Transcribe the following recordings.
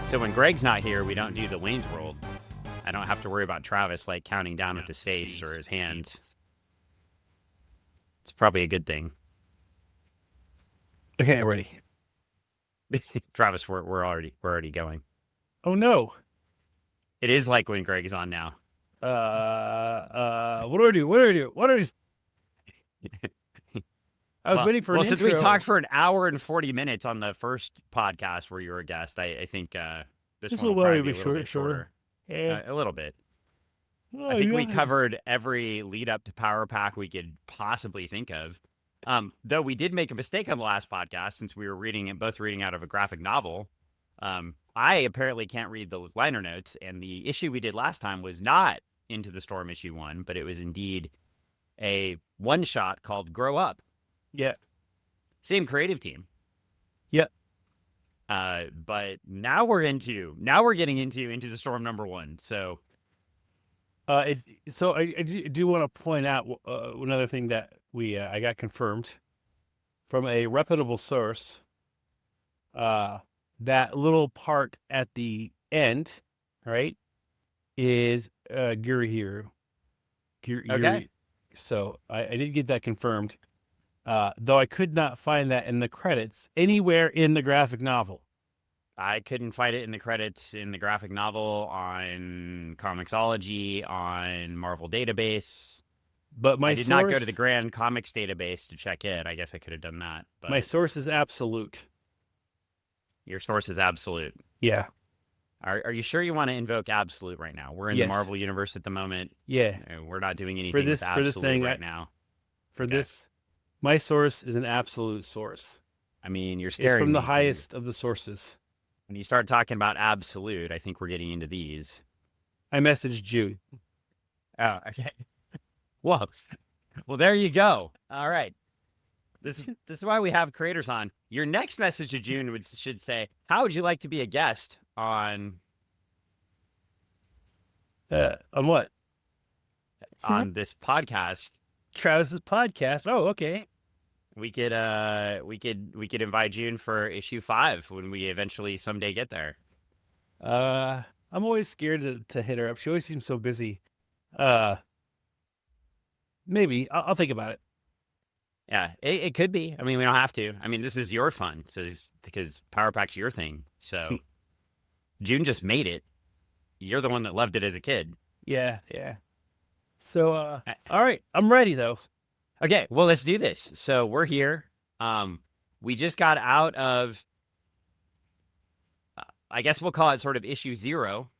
So when Greg's not here, we don't do the Wayne's World. I don't have to worry about Travis like counting down with his face or his hands. It's probably a good thing. Okay, ready. Travis, we're already going. Oh no. It is like when Greg is on now. What do I do? What are these? I was waiting for an since intro. we talked for an hour and 40 minutes on the first podcast where you were a guest, I think this one will probably be a little bit shorter. Yeah. A little bit. Oh, I think we covered every lead up to Power Pack we could possibly think of. Though we did make a mistake on the last podcast since we were both reading out of a graphic novel. I apparently can't read the liner notes, and the issue we did last time was not Into the Storm issue 1, but it was indeed a one-shot called Grow Up. Yeah. Same creative team. Yep. But now we're getting into the Storm #1. So I do want to point out another thing that I got confirmed from a reputable source. That little part at the end, right, is Guri Hero. Okay. So I did get that confirmed. Though I could not find that in the credits anywhere in the graphic novel. I couldn't find it in the credits in the graphic novel, on Comixology, on Marvel Database. But I did not go to the Grand Comics Database to check it. I guess I could have done that. But my source is absolute. Your source is absolute. Yeah. Are you sure you want to invoke absolute right now? We're in the Marvel universe at the moment. Yeah. We're not doing anything with absolute right now. This, my source is an absolute source. I mean, you're scaring me. It's from the highest of the sources. When you start talking about absolute, I think we're getting into these. I messaged June. Oh, okay. Well, there you go. All right. This is why we have creators on. Your next message to June should say, "How would you like to be a guest on?" On what? On this podcast. Travis's podcast. Oh, okay. We could invite June for issue 5 when we eventually someday get there. I'm always scared to hit her up. She always seems so busy. Maybe I'll think about it. Yeah, it could be. I mean, we don't have to. I mean, this is your fun, because Power Pack's your thing. So June just made it. You're the one that loved it as a kid. Yeah. So, all right, I'm ready though. Okay, well, let's do this. So we're here. We just got out of, I guess we'll call it sort of issue 0.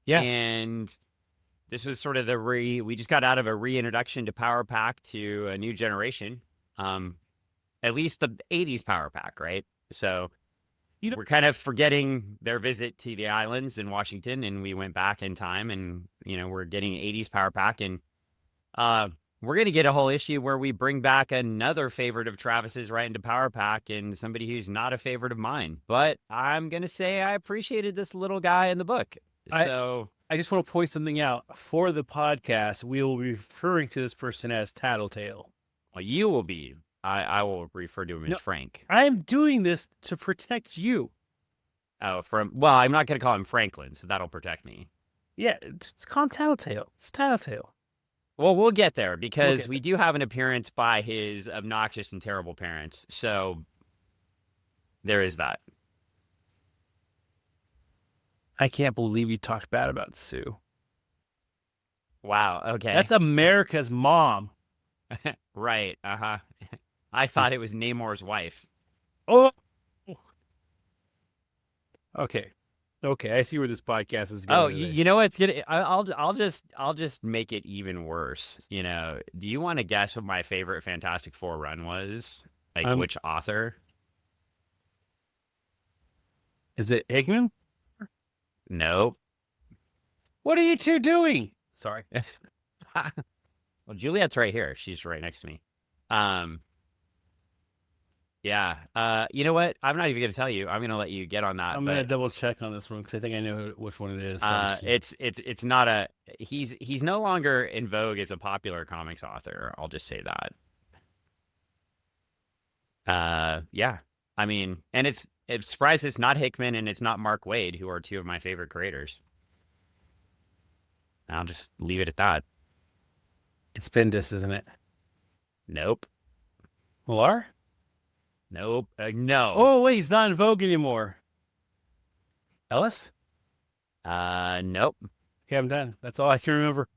Yeah. And this was sort of we just got out of a reintroduction to Power Pack to a new generation. At least the 80s Power Pack, right? So we're kind of forgetting their visit to the islands in Washington, and we went back in time, and, we're getting 80s Power Pack, and we're going to get a whole issue where we bring back another favorite of Travis's right into Power Pack, and somebody who's not a favorite of mine. But I'm going to say I appreciated this little guy in the book. So I just want to point something out. For the podcast, we will be referring to this person as Tattletale. Well, you will be. I will refer to him as Frank. I am doing this to protect you. Oh, I'm not going to call him Franklin, so that'll protect me. Yeah, it's called Tattletale. It's Tattletale. Well, we'll get there, because we do have an appearance by his obnoxious and terrible parents. So there is that. I can't believe you talked bad about Sue. Wow, okay. That's America's mom. Right, uh-huh. I thought it was Namor's wife. Oh. Okay, I see where this podcast is going. Oh, you know what's gonna? I'll just make it even worse. Do you want to guess what my favorite Fantastic Four run was? Like, which author? Is it Hickman? Nope. What are you two doing? Sorry. Well, Juliet's right here. She's right next to me. Yeah. You know what? I'm not even going to tell you. I'm going to let you get on that. I'm going to double check on this one, because I think I know which one it is. It's not a. He's no longer in vogue as a popular comics author. I'll just say that. Yeah. I mean, and It's surprised it's not Hickman and it's not Mark Waid, who are two of my favorite creators. I'll just leave it at that. It's Bendis, isn't it? Nope. Millar? Nope. No. Oh, wait, he's not in Vogue anymore. Ellis? Nope. Yeah, I'm done. That's all I can remember.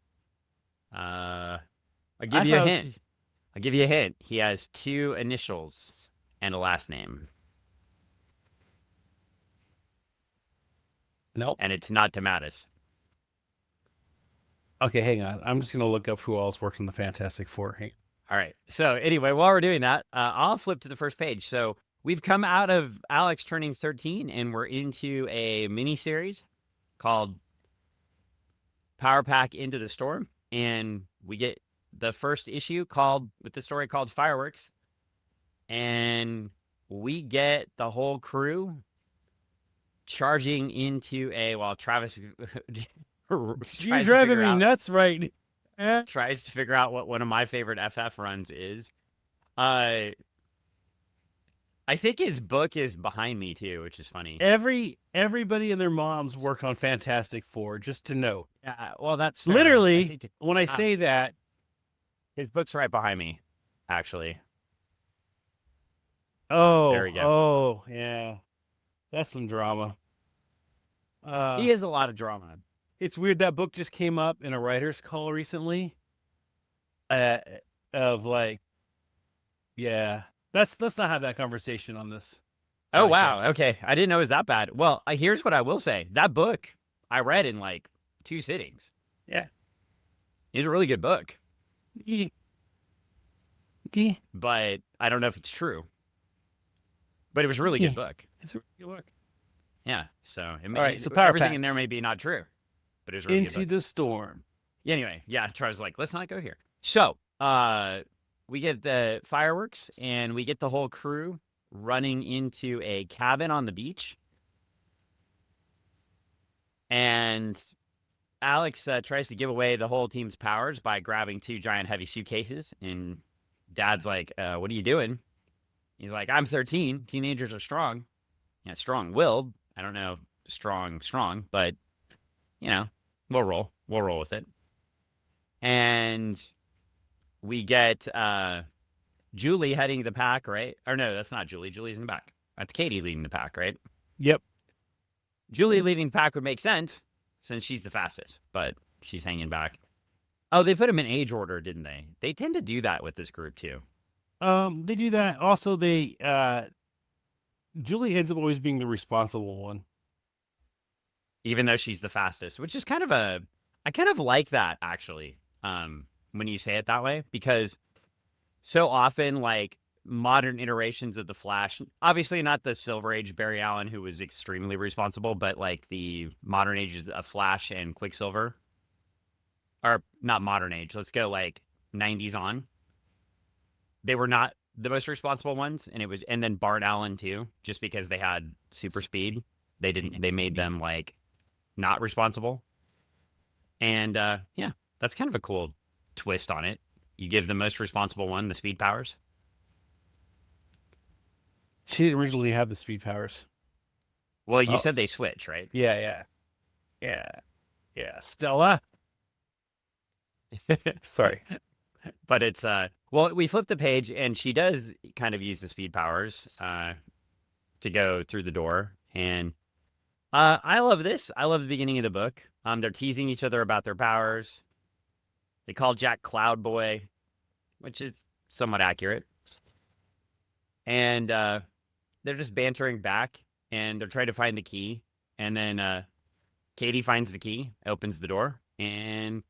I'll I give you a thought it was- hint. I'll give you a hint. He has two initials and a last name, Nope. and it's not DeMatteis. Okay, hang on. I'm just going to look up who else worked on the Fantastic Four. All right. So anyway, while we're doing that, I'll flip to the first page. So we've come out of Alex turning 13, and we're into a mini series called Power Pack Into the Storm, and we get the first issue with the story called Fireworks, and we get the whole crew charging into Travis You're driving me nuts right now. tries to figure out what one of my favorite FF runs is. I think his book is behind me too, which is funny. Everybody and their moms work on Fantastic Four, just to note. Well, that's fair. Literally, when I say that, his book's right behind me, actually. there we go. Oh, yeah. That's some drama. He has a lot of drama. It's weird that book just came up in a writer's call recently. Of like, yeah. Let's not have that conversation on this. Oh, podcast. wow. Okay. I didn't know it was that bad. Well, here's what I will say. That book I read in like 2 sittings. Yeah. It's a really good book, Yeah. but I don't know if it's true. But it was a really good book. It's a really good book. Yeah. So, All right, so Power everything Pack. in there may be not true, but it was a really good Into book. the Storm. Anyway, yeah, Charles like, let's not go here. So, we get the fireworks and we get the whole crew running into a cabin on the beach. And Alex tries to give away the whole team's powers by grabbing 2 giant heavy suitcases. And Dad's like, what are you doing? He's like, I'm 13. Teenagers are strong. Yeah, strong-willed. I don't know, strong, but, you know, we'll roll. We'll roll with it. And we get Julie heading the pack, right? Or no, that's not Julie. Julie's in the back. That's Katie leading the pack, right? Yep. Julie leading the pack would make sense since she's the fastest, but she's hanging back. Oh, they put them in age order, didn't they? They tend to do that with this group too. They do that. Also, Julie ends up always being the responsible one. Even though she's the fastest, which is kind of I kind of like that actually. When you say it that way, because so often like modern iterations of the Flash, obviously not the Silver Age Barry Allen, who was extremely responsible, but like the modern ages of Flash and Quicksilver, or not modern age, let's go like 90s on. They were not the most responsible ones, and then Bart Allen too, just because they had super speed. They made them like not responsible. And yeah, that's kind of a cool twist on it. You give the most responsible one the speed powers. She didn't originally have the speed powers. Well, you said they switch, right? Yeah. Stella. Sorry. But it's well, we flip the page and she does kind of use the speed powers to go through the door. And I love this. I love the beginning of the book. They're teasing each other about their powers. They call Jack Cloud Boy, which is somewhat accurate. And they're just bantering back, and they're trying to find the key. And then Katie finds the key, opens the door, and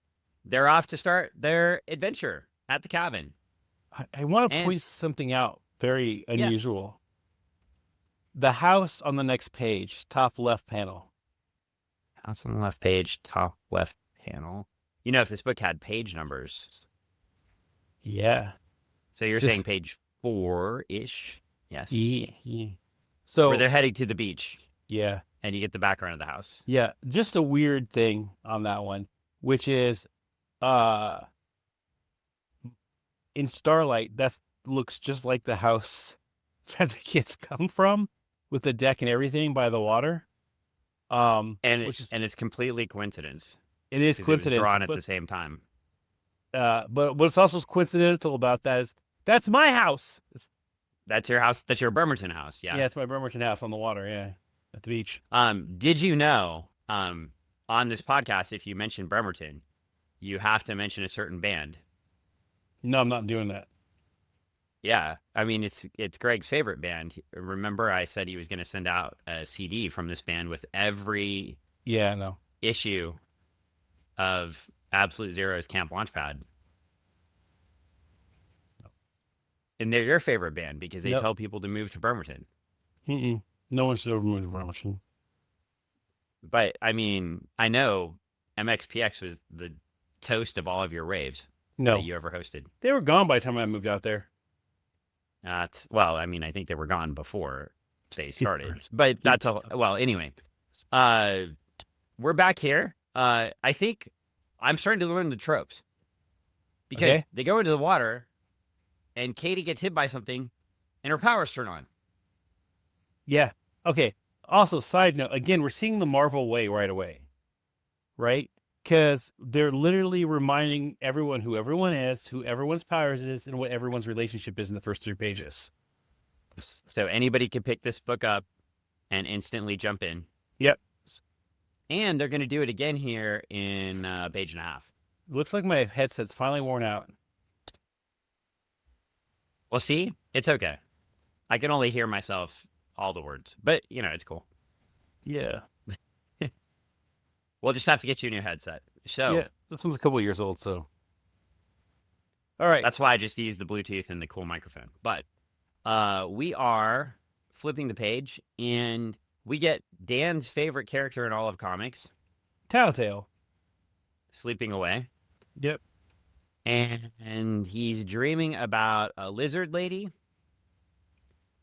they're off to start their adventure at the cabin. I want to point something out very unusual. The house on the next page, top left panel. House on the left page, top left panel. You know, if this book had page numbers. Yeah. So you're saying page 4-ish? Yes. Yeah. So where they're heading to the beach. Yeah. And you get the background of the house. Yeah. Just a weird thing on that one, which is in Starlight, that looks just like the house that the kids come from. with the deck and everything by the water. And Which is it's completely coincidence it is 'cause it was coincidence, drawn at but the same time. but what's also coincidental about that is that's my house. That's your house. That's your Bremerton house. Yeah. Yeah, it's my Bremerton house on the water. Yeah, at the beach. Did you know, on this podcast, if you mention Bremerton, you have to mention a certain band? No, I'm not doing that. Yeah. I mean, it's Greg's favorite band. Remember, I said he was going to send out a CD from this band with every Yeah, no. issue of Absolute Zero's Camp Launchpad. And they're your favorite band because they Nope. tell people to move to Bremerton. Mm-mm. No one should ever move to Bremerton. But I mean, I know MXPX was the toast of all of your raves No, that you ever hosted. they were gone by the time I moved out there. Well, I mean, I think they were gone before they started. But that's a well, anyway. We're back here. I think I'm starting to learn the tropes. Because Okay. they go into the water and Katie gets hit by something and her powers turn on. Yeah. Okay. Also, side note, again, we're seeing the Marvel way right away, right? Because they're literally reminding everyone who everyone is, who everyone's powers is, and what everyone's relationship is in the first 3 pages. So anybody could pick this book up and instantly jump in. Yep. And they're going to do it again here in a page and a half. Looks like my headset's finally worn out. Well, see, it's okay. I can only hear myself all the words, but it's cool. Yeah. We'll just have to get you a new headset. So Yeah. This one's a couple years old, so. All right. that's why I just used the Bluetooth and the cool microphone. But we are flipping the page, and we get Dan's favorite character in all of comics, Tattletale. sleeping away. Yep. And he's dreaming about a lizard lady.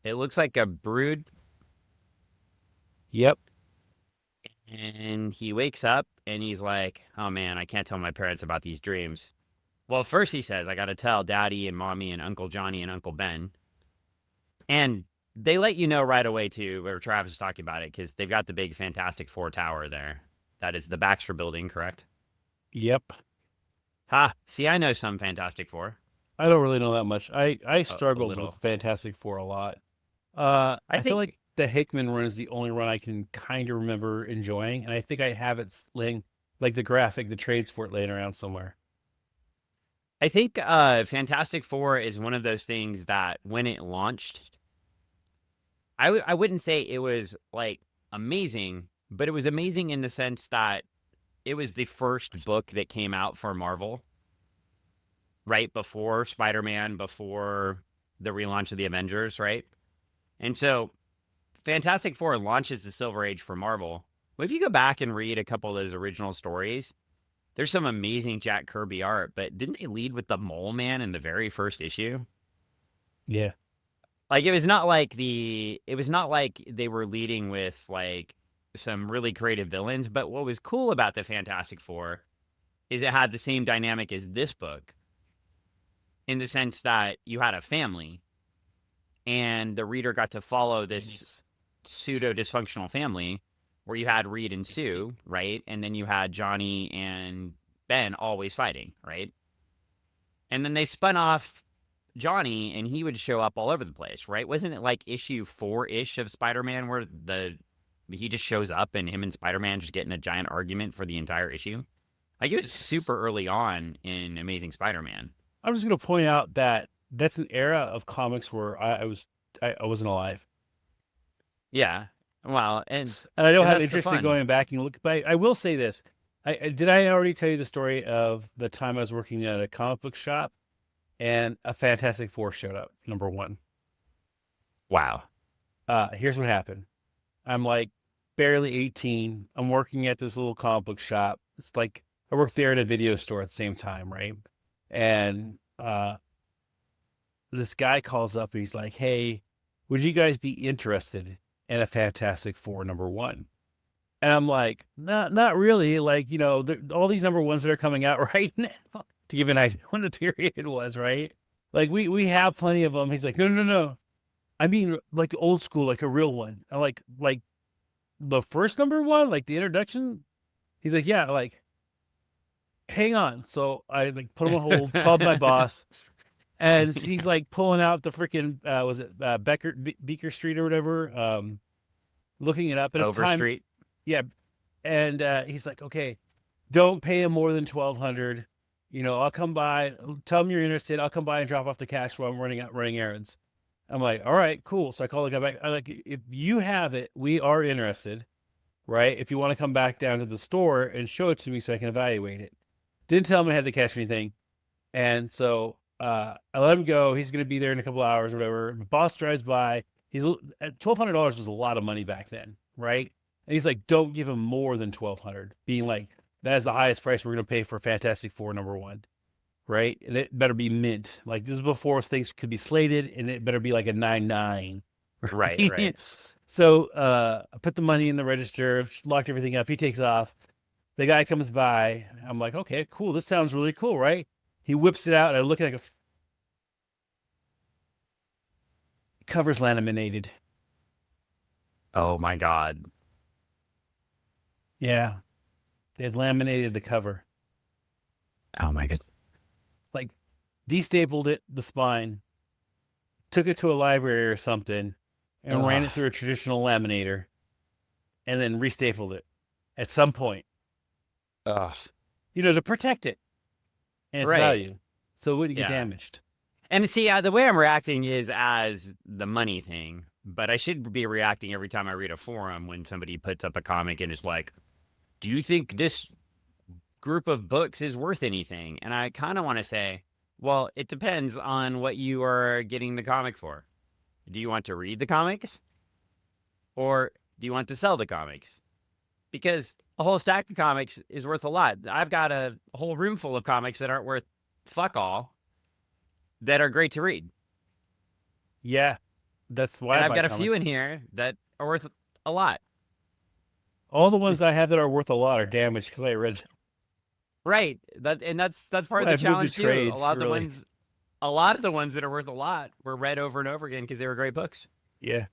It looks like a brood. Yep. And he wakes up and he's like, oh man, I can't tell my parents about these dreams. Well, first he says, I got to tell Daddy and Mommy and Uncle Johnny and Uncle Ben. And they let you know right away, too, where Travis is talking about it, because they've got the big Fantastic Four tower there. That is the Baxter building, correct? Yep. Ha! See, I know some Fantastic Four. I don't really know that much. I struggled little. with Fantastic Four a lot. I feel think- like the Hickman run is the only run I can kind of remember enjoying, and I think I have it laying, like the graphic, the trades for it laying around somewhere. I think Fantastic Four is one of those things that when it launched, I wouldn't say it was like amazing, but it was amazing in the sense that it was the first book that came out for Marvel, right before Spider-Man, before the relaunch of the Avengers, right? And so Fantastic Four launches the Silver Age for Marvel. Well, if you go back and read a couple of those original stories, there's some amazing Jack Kirby art, but didn't they lead with the Mole Man in the very first issue? Yeah. Like it was not like they were leading with like some really creative villains, but what was cool about the Fantastic Four is it had the same dynamic as this book in the sense that you had a family and the reader got to follow this pseudo dysfunctional family where you had Reed and Sue, right? And then you had Johnny and Ben always fighting, right? And then they spun off Johnny and he would show up all over the place, right? Wasn't it like issue 4-ish of Spider-Man where he just shows up and him and Spider-Man just get in a giant argument for the entire issue? Like it was super early on in Amazing Spider-Man. I'm just going to point out that that's an era of comics where I wasn't alive. Yeah. Well, and I don't and have that's the interest in fun. going back and look, but I will say this. Did I already tell you the story of the time I was working at a comic book shop and a Fantastic Four showed up, number 1? Wow. Here's what happened. I'm like barely 18. I'm working at this little comic book shop. It's like I work there at a video store at the same time, right? And this guy calls up and he's like, hey, would you guys be interested in a Fantastic Four number 1? And I'm like, not really. Like, all these number 1s that are coming out right now, to give an idea when the period was, right? Like, we have plenty of them. He's like, no. I mean, like the old school, like a real one. I like the first number one, like the introduction. He's like, yeah, like, hang on. So I like put him on hold, called my boss, and he's like pulling out the freaking was it Beaker Street or whatever, looking it up at a time. Overstreet. Yeah, and he's like, okay, don't pay him more than 1,200. I'll come by. Tell him you're interested. I'll come by and drop off the cash while I'm running errands. I'm like, all right, cool. So I call the guy back. I'm like, if you have it, we are interested, right? If you want to come back down to the store and show it to me so I can evaluate it. Didn't tell him I had to cash anything. And so I let him go. He's going to be there in a couple of hours or whatever. The boss drives by. He's $1,200 was a lot of money back then, right? And he's like, don't give him more than 1,200, being like, that is the highest price we're going to pay for Fantastic Four #1. Right? And it better be mint. Like, this is before things could be slated, and it better be like a 9.9. Right. So I put the money in the register, locked everything up. He takes off. The guy comes by. I'm like, okay, cool. This sounds really cool, right? He whips it out, and I look at it. Cover's laminated. Oh my God. Yeah. They had laminated the cover. Oh my God. Like, destapled it, the spine, took it to a library or something, and ran it through a traditional laminator, and then restapled it at some point. Ugh. To protect it and its Right. value, so it wouldn't get Yeah. damaged. And see, the way I'm reacting is as the money thing, but I should be reacting every time I read a forum when somebody puts up a comic and is like, do you think this group of books is worth anything? And I kind of want to say, well, it depends on what you are getting the comic for. Do you want to read the comics? Or do you want to sell the comics? Because a whole stack of comics is worth a lot. I've got a whole room full of comics that aren't worth fuck all that are great to read. Yeah, that's why And I I've buy got a comics. few in here that are worth a lot. All the ones I have that are worth a lot are damaged because I read them. Right. That's part of the I've moved to challenge too. trades, A lot of really. the ones that are worth a lot were read over and over again because they were great books. Yeah.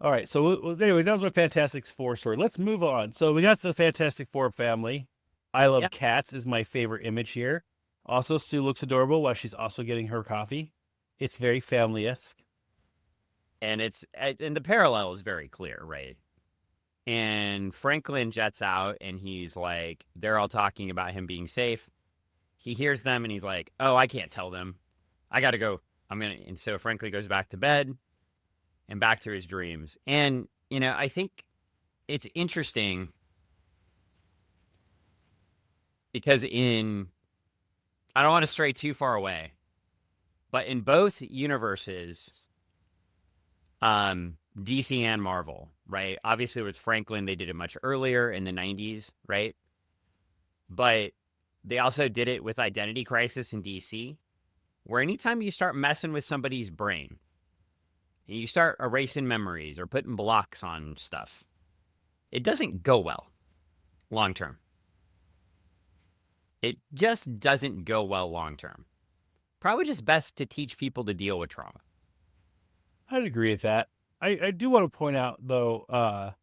All right. So anyway, that was my Fantastic Four story. Let's move on. So we got the Fantastic Four family. I love cats is my favorite image here. Also, Sue looks adorable while she's also getting her coffee. It's very family-esque. And the parallel is very clear, right? And Franklin jets out and he's like, they're all talking about him being safe. He hears them and he's like, oh, I can't tell them. I got to go. And so Franklin goes back to bed and back to his dreams. And, I think it's interesting because I don't want to stray too far away, but in both universes, DC and Marvel, right? Obviously with Franklin, they did it much earlier in the 90s, right? But they also did it with Identity Crisis in DC, where anytime you start messing with somebody's brain, and you start erasing memories or putting blocks on stuff, it doesn't go well long term. It just doesn't go well long term. Probably just best to teach people to deal with trauma. I'd agree with that. I do want to point out, though, at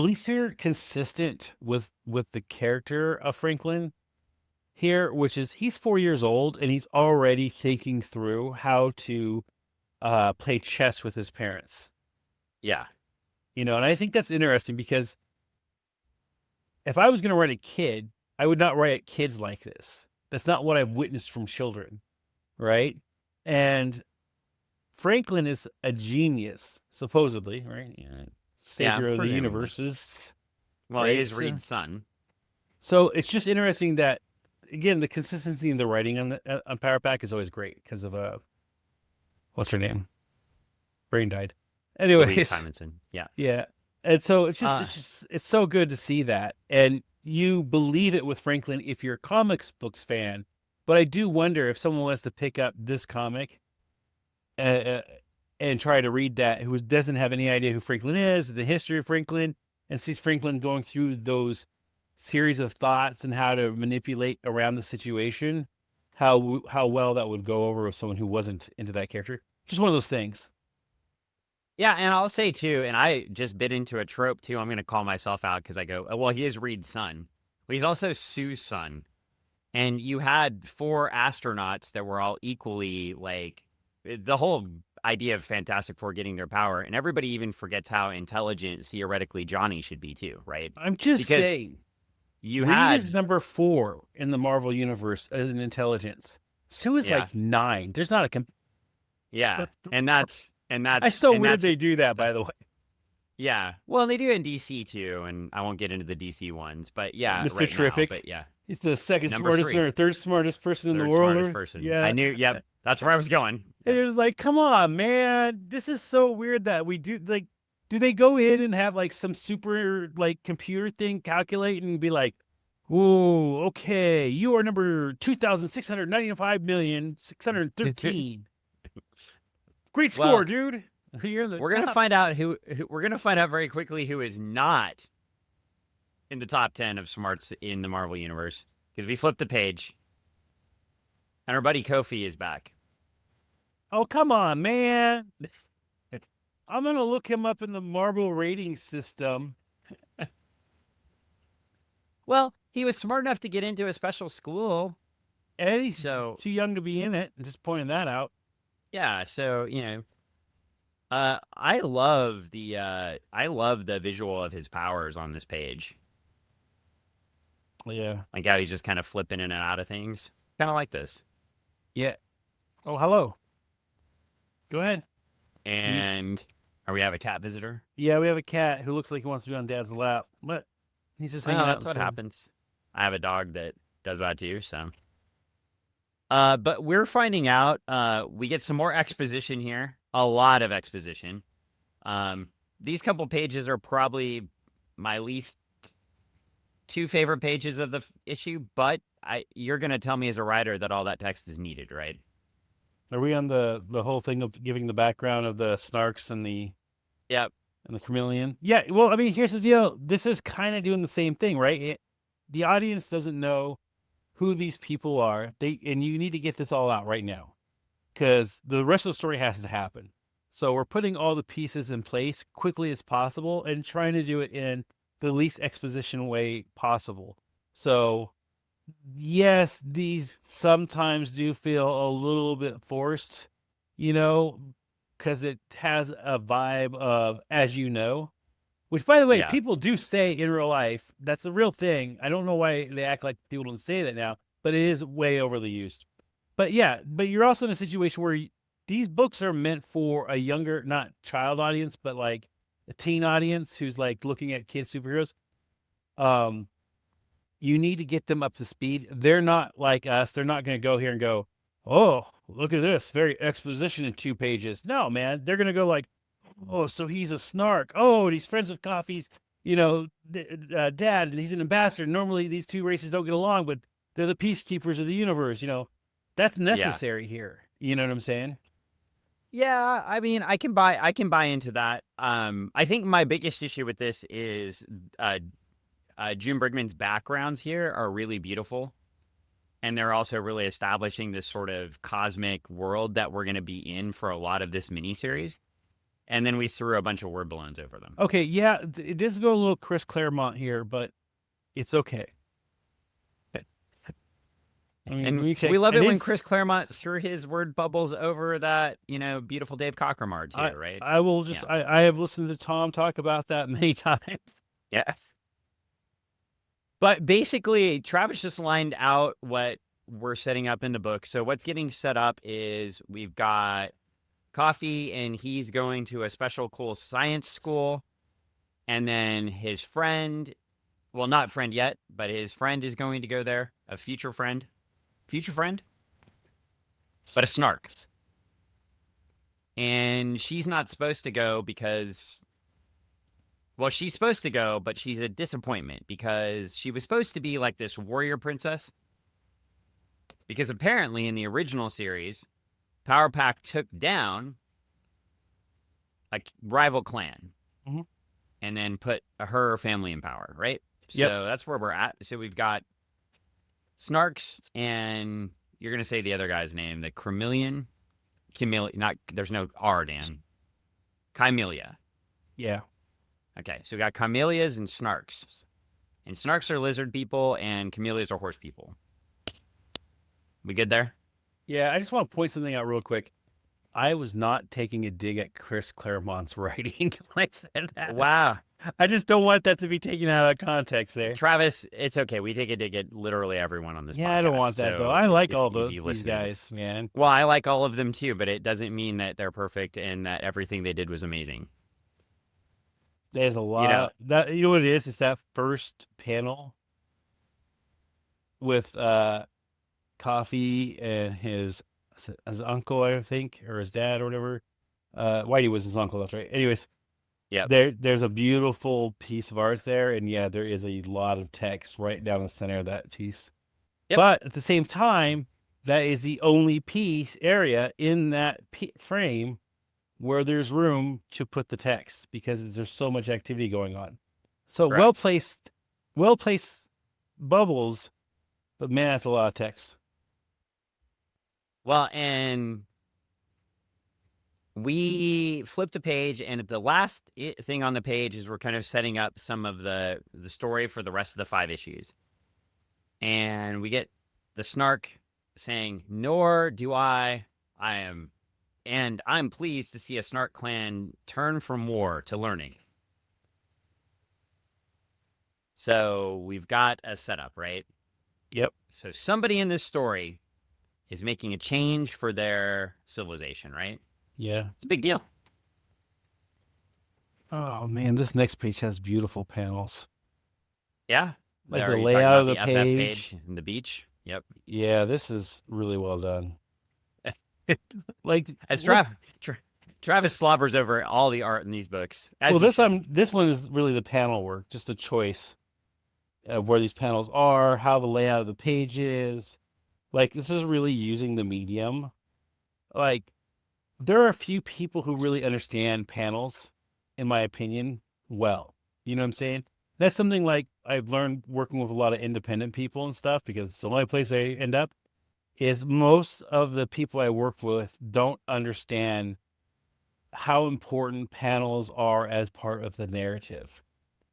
least they're consistent with the character of Franklin here, which is he's 4 years old and he's already thinking through how to play chess with his parents. Yeah. And I think that's interesting because if I was going to write a kid, I would not write kids like this. That's not what I've witnessed from children, right? And Franklin is a genius, supposedly, right? Savior of the universes. Well, right? he is Reed's son. So it's just interesting that, again, the consistency in the writing on Power Pack is always great because of what's her name? Brain died. Anyways, Louise Simonson. Yeah. Yeah. And so it's so good to see that. And you believe it with Franklin if you're a comics books fan. But I do wonder if someone wants to pick up this comic and try to read that, who doesn't have any idea who Franklin is, the history of Franklin, and sees Franklin going through those series of thoughts and how to manipulate around the situation, how well that would go over with someone who wasn't into that character. Just one of those things. Yeah, and I'll say too, and I just bit into a trope too. I'm going to call myself out because I go, oh, well, he is Reed's son, but he's also Sue's son. And you had 4 astronauts that were all equally like the whole idea of Fantastic Four getting their power, and everybody even forgets how intelligent theoretically Johnny should be too, right? I'm just Because saying. you Reed had, is number 4 in the Marvel universe as an intelligence. Sue is yeah, like 9. There's not a yeah, that's and that's and It's that's so and weird that's they do that, by the way. yeah. Well, they do it in DC too, and I won't get into the DC ones, but yeah, Mr. right now, Terrific. but yeah, He's the second number smartest 3, or third smartest person in the third world. smartest person. I Yeah. knew. Yep, that's where I was going. And Yep. it was like, come on, man. This is so weird that we do like do they go in and have like some super like computer thing calculate and be like, oh, okay, you are number 2,695,613. Great score, Well, dude. You're in the we're gonna top. find out we're gonna find out very quickly who is not in the top 10 of smarts in the Marvel universe because we flipped the page and our buddy Kofi is back. Oh, come on, man. I'm gonna look him up in the Marvel rating system. Well, he was smart enough to get into a special school, And he's so too young to be in it. Just pointing that out. yeah. So I love the visual of his powers on this page. Yeah. Like how he's just kind of flipping in and out of things. Kind of like this. Yeah. Oh, hello. Go ahead. And we have a cat visitor? Yeah, we have a cat who looks like he wants to be on Dad's lap, but he's just hanging Well, out. that's what instead. happens. I have a dog that does that too, so. But we're finding out, we get some more exposition here. A lot of exposition. These couple pages are probably my least 2 favorite pages of the issue, but you're going to tell me as a writer that all that text is needed, right? Are we on the whole thing of giving the background of the Snarks and the Yep. Chameleon? Yeah. Well, I mean, here's the deal. This is kind of doing the same thing, right? The audience doesn't know who these people are. And you need to get this all out right now because the rest of the story has to happen. So we're putting all the pieces in place quickly as possible and trying to do it in the least exposition way possible. So yes, these sometimes do feel a little bit forced, because it has a vibe of, as you know, which, by the way, Yeah. people do say in real life. That's the real thing. I don't know why they act like people don't say that now, but it is way overly used. But yeah, but you're also in a situation where these books are meant for a younger, not child audience, but like a teen audience who's like looking at kid superheroes. You need to get them up to speed. They're not like us. They're not going to go here and go, oh, look at this, very exposition in 2 pages. No, man, they're going to go like, oh, so he's a snark. Oh, and he's friends with Coffee's, dad, and he's an ambassador. Normally, these 2 races don't get along, but they're the peacekeepers of the universe. That's necessary here. You know what I'm saying? Yeah, I mean, I can buy into that. I think my biggest issue with this is June Brigman's backgrounds here are really beautiful, and they're also really establishing this sort of cosmic world that we're going to be in for a lot of this miniseries. And then we threw a bunch of word balloons over them. Okay, yeah, it does go a little Chris Claremont here, but it's okay. I mean, And we love it when Chris Claremont threw his word bubbles over that, beautiful Dave Cockermar too, right? I will just, I have listened to Tom talk about that many times. Yes. But basically, Travis just lined out what we're setting up in the book. So what's getting set up is we've got Coffee, and he's going to a special cool science school. And then his friend, well, not friend yet, but his friend is going to go there, a future friend, but a snark. And she's not supposed to go because, well, she's supposed to go, but she's a disappointment because she was supposed to be like this warrior princess. Because apparently in the original series, Power Pack took down a rival clan and then put her family in power, right? Yep. So that's where we're at. So we've got Snarks, and you're going to say the other guy's name, the Chameleon. Camellia, not, there's no R, Dan. Chimelia. Yeah. Okay, so we got Chimelias and Snarks. And Snarks are lizard people, and Camellias are horse people. We good there? Yeah, I just want to point something out real quick. I was not taking a dig at Chris Claremont's writing when I said that. Wow. I just don't want that to be taken out of context there. Travis, it's okay. We take a dig at literally everyone on this podcast. Yeah, I don't want that, though. so I like if- all if you these listen. guys, man. Well, I like all of them too, but it doesn't mean that they're perfect and that everything they did was amazing. There's a lot. know- You know what it is? It's that first panel with Coffee and his uncle, I think, or his dad or whatever. Whitey was his uncle, that's right. Anyways, Yep. there's a beautiful piece of art there, and yeah, there is a lot of text right down the center of that piece. Yep. But at the same time, that is the only piece area in that frame where there's room to put the text because there's so much activity going on. So Correct. well placed bubbles, but man, that's a lot of text. Well, and we flipped a page, and the last thing on the page is we're kind of setting up some of the story for the rest of the 5 issues. And we get the Snark saying, "Nor do I am, and I'm pleased to see a Snark clan turn from war to learning." So we've got a setup, right? Yep. So somebody in this story is making a change for their civilization, right? Yeah. It's a big deal. Oh man, this next page has beautiful panels. Yeah. Like Are the you talking layout of about the FF page. and the beach. Yep. Yeah, this is really well done. Like As Travis slobbers over all the art in these books. well, this one is really the panel work, just a choice of where these panels are, how the layout of the page is. Like this is really using the medium. Like there are a few people who really understand panels, in my opinion, well. You know what I'm saying? That's something like I've learned working with a lot of independent people and stuff because it's the only place I end up is most of the people I work with don't understand how important panels are as part of the narrative.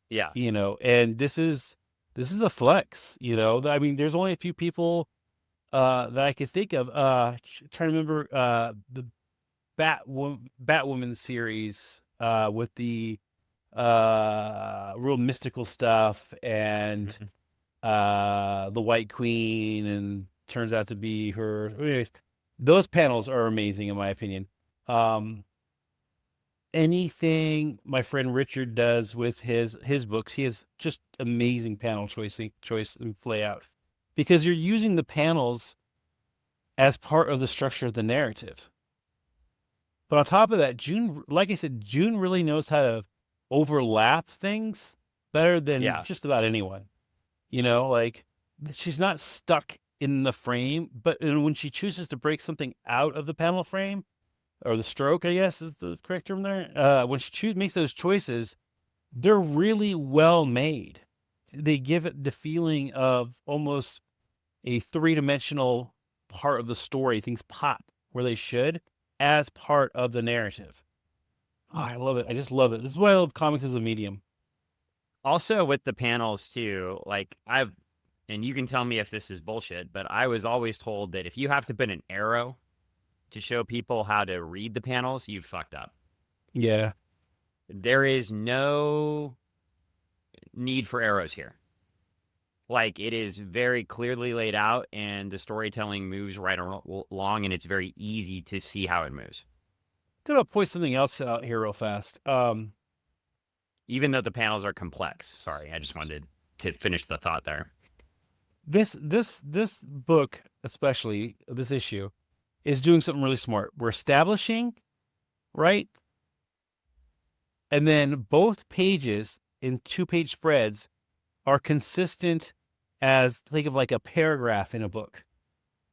Yeah. You know, and this is a flex, you know. I mean, there's only a few people that I could think of. Trying to remember the Batwoman series with the real mystical stuff and the White Queen, and turns out to be her. Anyways, those panels are amazing in my opinion. Anything my friend Richard does with his books, he has just amazing panel choice and layout because you're using the panels as part of the structure of the narrative. But on top of that, June, like I said, June really knows how to overlap things better than just about anyone. You know, like she's not stuck in the frame, but when she chooses to break something out of the panel frame, or the stroke, I guess is the correct term there, when she makes those choices, they're really well made. They give it the feeling of almost a 3-dimensional part of the story. Things pop where they should as part of the narrative. Oh, I love it. I just love it. This is why I love comics as a medium. Also with the panels too, like and you can tell me if this is bullshit, but I was always told that if you have to put an arrow to show people how to read the panels, you've fucked up. Yeah. There is no need for arrows here. Like, it is very clearly laid out, and the storytelling moves right along, and it's very easy to see how it moves. I'm going to point something else out here real fast. Even though the panels are complex. Sorry, I just wanted to finish the thought there. This book, especially this issue, is doing something really smart. We're establishing, right? And then both pages in 2-page spreads are consistent as, think of like a paragraph in a book.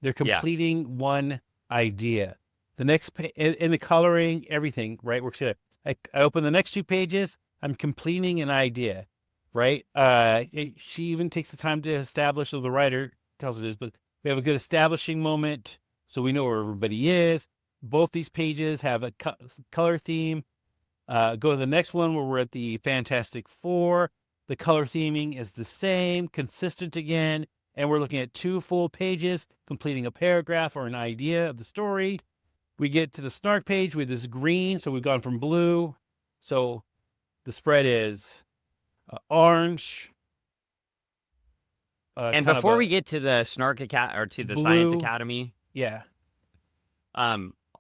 They're completing one idea. The next in the coloring, everything, right, works together. I open the next 2 pages, I'm completing an idea, right? She even takes the time to establish, so the writer tells it is, but we have a good establishing moment, so we know where everybody is. both these pages have a color theme. Go to the next one where we're at the Fantastic Four. The color theming is the same, consistent again, and we're looking at 2 full pages, completing a paragraph or an idea of the story. We get to the Snark page with this green, so we've gone from blue. So the spread is orange. And before we get to the or to the Science blue. Academy, Yeah.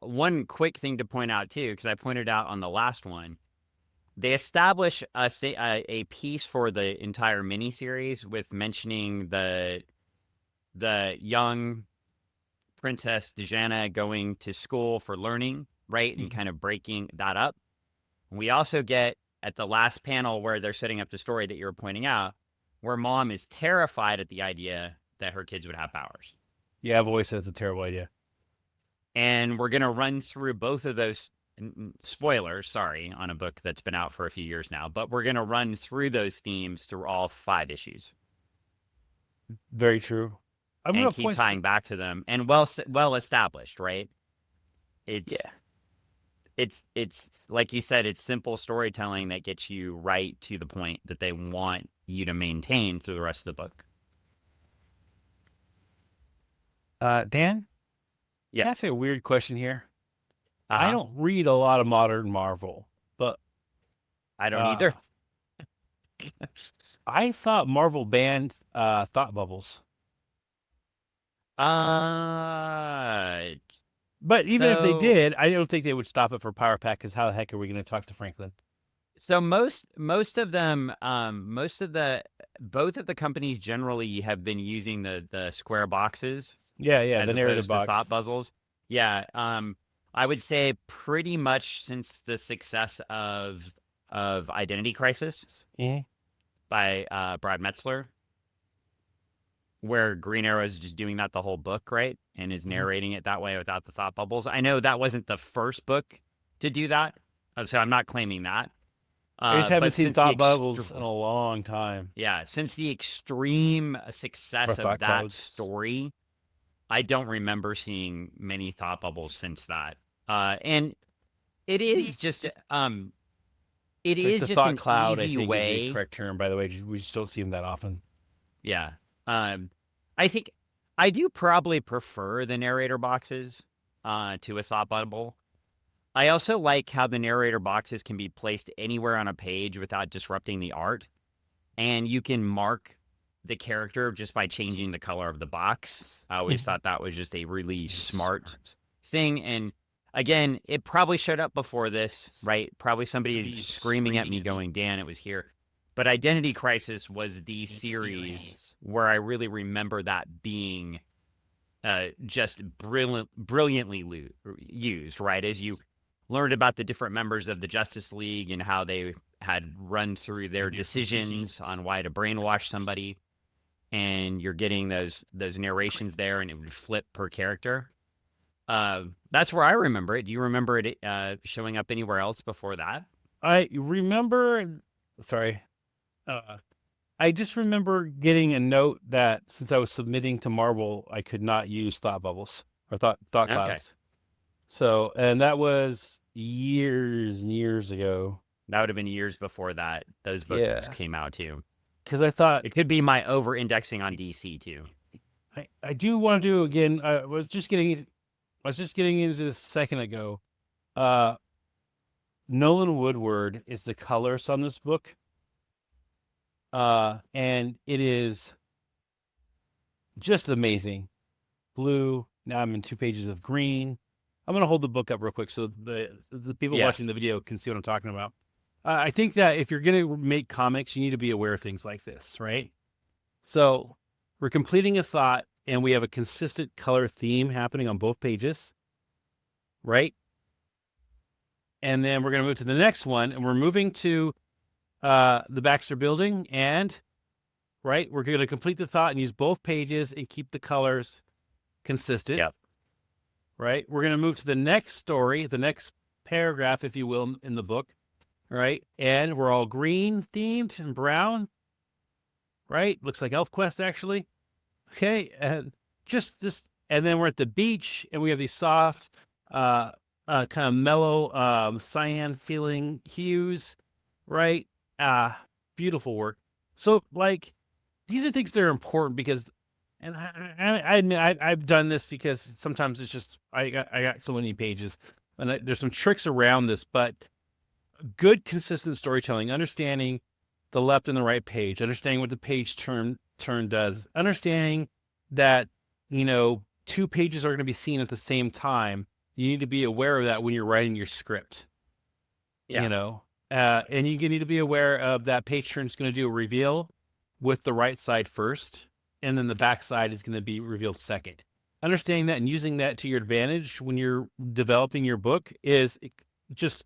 one quick thing to point out too, because I pointed out on the last one, they establish a piece for the entire miniseries with mentioning the young Princess Diana going to school for learning, right, and kind of breaking that up. We also get at the last panel where they're setting up the story that you were pointing out, where Mom is terrified at the idea that her kids would have powers. Yeah, I've always said it's a terrible idea. And we're going to run through both of those. Spoilers, sorry, on a book that's been out for a few years now, but we're going to run through those themes through all 5 issues. Very true. I'm and gonna keep tying back to them, and well established, right? It's like you said, it's simple storytelling that gets you right to the point that they want you to maintain through the rest of the book. Dan? Yeah. Can I ask you a weird question here? Uh-huh. I don't read a lot of modern Marvel, but I don't either. I thought Marvel banned thought bubbles. But even if they did, I don't think they would stop it for Power Pack, because how the heck are we going to talk to Franklin? So most of them, both of the companies generally have been using the square boxes. Yeah, the narrative box. Thought puzzles. Yeah, I would say pretty much since the success of Identity Crisis by Brad Metzler, where Green Arrow is just doing that the whole book, right, and is narrating it that way without the thought bubbles. I know that wasn't the first book to do that, so I'm not claiming that. I just haven't seen thought bubbles in a long time. Yeah, since the extreme success of that story, I don't remember seeing many thought bubbles since that. And it is just it is just an cloud, easy I think, way. Is the correct term, by the way. We just don't see them that often. Yeah. I think I do probably prefer the narrator boxes to a thought bubble. I also like how the narrator boxes can be placed anywhere on a page without disrupting the art. And you can mark the character just by changing the color of the box. I always thought that was just a really smart thing. And again, it probably showed up before this, right? Probably somebody screaming at me going, Dan, it was here. But Identity Crisis was the series where I really remember that being just brilliantly used, right? As you learned about the different members of the Justice League and how they had run through their decisions on why to brainwash somebody, and you're getting those narrations there, and it would flip per character. That's where I remember it. Do you remember it showing up anywhere else before that? I remember. Sorry. I just remember getting a note that since I was submitting to Marvel, I could not use thought bubbles or thought clouds. So, and that was years and years ago. That would have been years before that. Those books came out too. Because I thought it could be my over-indexing on DC too. I do want to do again. I was just getting into this a second ago. Nolan Woodward is the colorist on this book. And it is just amazing. Blue. Now I'm in 2 pages of green. I'm going to hold the book up real quick so the people watching the video can see what I'm talking about. I think that if you're going to make comics, you need to be aware of things like this, right? So we're completing a thought, and we have a consistent color theme happening on both pages, right? And then we're going to move to the next one, and we're moving to the Baxter Building, and right, we're going to complete the thought and use both pages and keep the colors consistent. Yep. Right, we're going to move to the next story, the next paragraph, if you will, in the book. Right, and we're all green themed and brown. Right, looks like ElfQuest actually. Okay, and just this, and then we're at the beach, and we have these soft kind of mellow, cyan feeling hues, right? Beautiful work. So like, these are things that are important because, and I admit I've done this because sometimes it's just, I got so many pages and there's some tricks around this, but good consistent storytelling, understanding the left and the right page, understanding what the page turn does, understanding that, two pages are going to be seen at the same time. You need to be aware of that when you're writing your script, Yeah. And you need to be aware of that page turn is going to do a reveal with the right side first, and then the back side is going to be revealed second. Understanding that and using that to your advantage when you're developing your book is just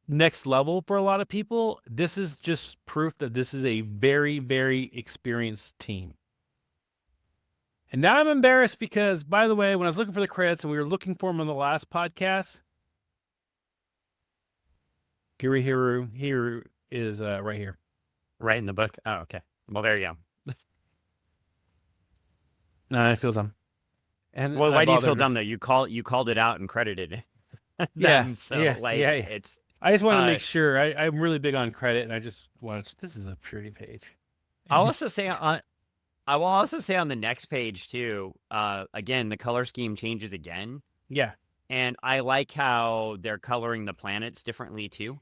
next level for a lot of people. This is just proof that this is a very, very experienced team. And now I'm embarrassed because, by the way, when I was looking for the credits and we were looking for them on the last podcast, Hiru is right here. Right in the book. Oh, okay. Well, there you go. No, I feel dumb. And Well, why do you feel dumb though? You called it out and credited them. Yeah. So Yeah. it's. I just want to make sure. I'm really big on credit, and I just want to. This is a pretty page. I will also say on the next page too. Again, the color scheme changes again. Yeah. And I like how they're coloring the planets differently too.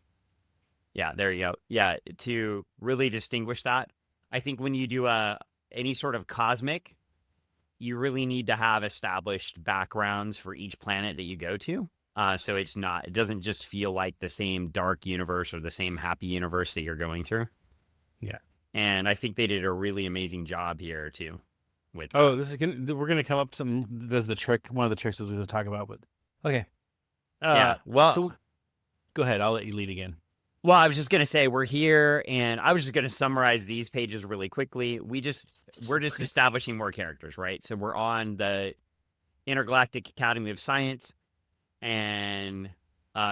Yeah, there you go. Yeah, to really distinguish that. I think when you do any sort of cosmic, you really need to have established backgrounds for each planet that you go to. So it doesn't just feel like the same dark universe or the same happy universe that you're going through. Yeah. And I think they did a really amazing job here too. With we're gonna come up some. There's the trick. One of the tricks is going to talk about, but okay. Yeah. Well, so go ahead. I'll let you lead again. Well, I was just gonna say we're here, and I was just gonna summarize these pages really quickly. We're just establishing more characters, right? So we're on the Intergalactic Academy of Science, and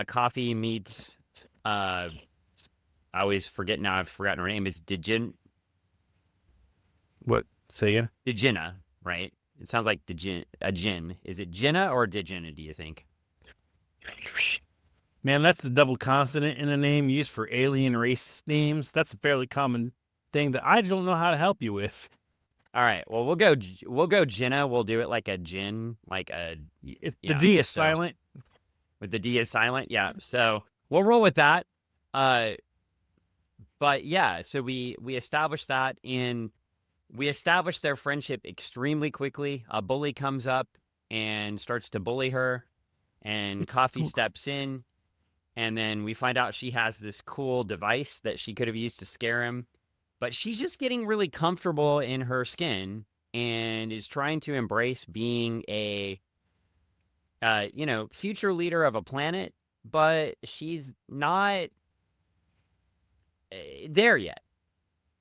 Coffee meets. I always forget now. I've forgotten her name. It's What? Say again? Dejina, right? It sounds like a Jin. Is it Jinna or Dejina? Do you think? Man, that's the double consonant in a name used for alien race names. That's a fairly common thing that I don't know how to help you with. All right. Well, we'll go Jinna. We'll do it like a Jin, like a. The D is silent. With the D is silent, yeah. So we'll roll with that. But yeah, so we established that we established their friendship extremely quickly. A bully comes up and starts to bully her, and Coffee steps in. And then we find out she has this cool device that she could have used to scare him. But she's just getting really comfortable in her skin and is trying to embrace being a, future leader of a planet. But she's not there yet.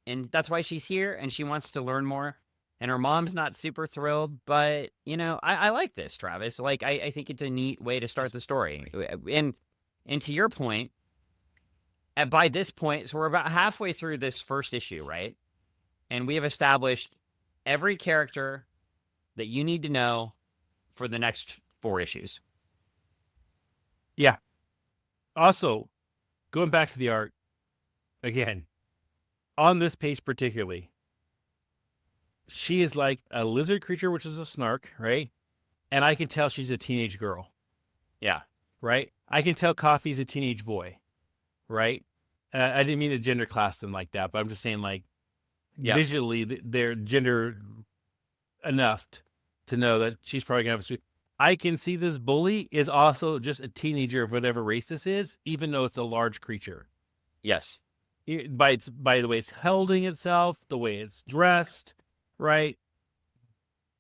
And that's why she's here, and she wants to learn more. And her mom's not super thrilled. But, I like this, Travis. Like, I think it's a neat way to start the story. And to your point, by this point, so we're about halfway through this first issue, right? And we have established every character that you need to know for the next 4 issues. Yeah. Also, going back to the art, again, on this page particularly, she is like a lizard creature, which is a snark, right? And I can tell she's a teenage girl. Yeah. Right? I can tell Coffee's a teenage boy, right? I didn't mean to gender class them like that, but I'm just saying, like, visually, they're gender enough to know that she's probably going to have a sweet. I can see this bully is also just a teenager of whatever race this is, even though it's a large creature. Yes. By the way it's holding itself, the way it's dressed, right?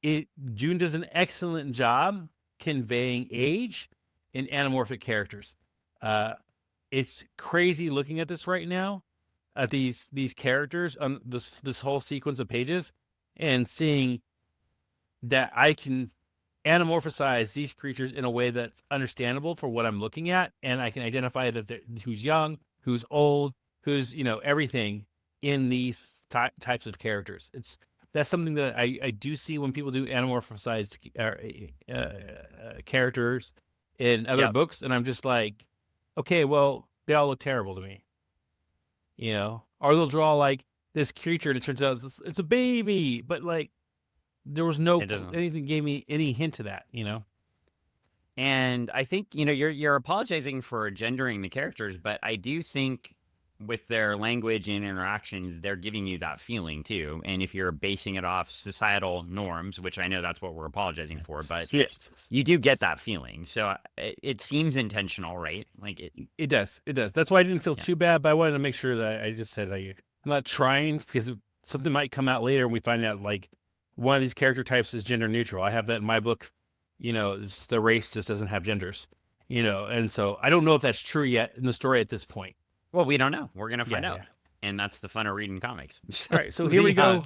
June does an excellent job conveying age in anamorphic characters. It's crazy looking at this right now, at these characters on this whole sequence of pages, and seeing that I can anamorphize these creatures in a way that's understandable for what I'm looking at, and I can identify that who's young, who's old, who's everything in these types of characters. That's something that I do see when people do anamorphized characters. in other Yep. books, and I'm just like, okay, well, they all look terrible to me. Or they'll draw like this creature, and it turns out it's a baby, but like there was no It doesn't. anything gave me any hint of that. And I think, you're apologizing for gendering the characters, but I do think with their language and interactions, they're giving you that feeling too. And if you're basing it off societal norms, which I know that's what we're apologizing for, but you do get that feeling. So it seems intentional, right? Like it does. That's why I didn't feel Yeah. too bad, but I wanted to make sure that I just said I'm not trying, because something might come out later and we find out like one of these character types is gender neutral. I have that in my book. The race just doesn't have genders. And so I don't know if that's true yet in the story at this point. Well, we don't know. We're gonna find out, Yeah. and that's the fun of reading comics. All right, so here we go.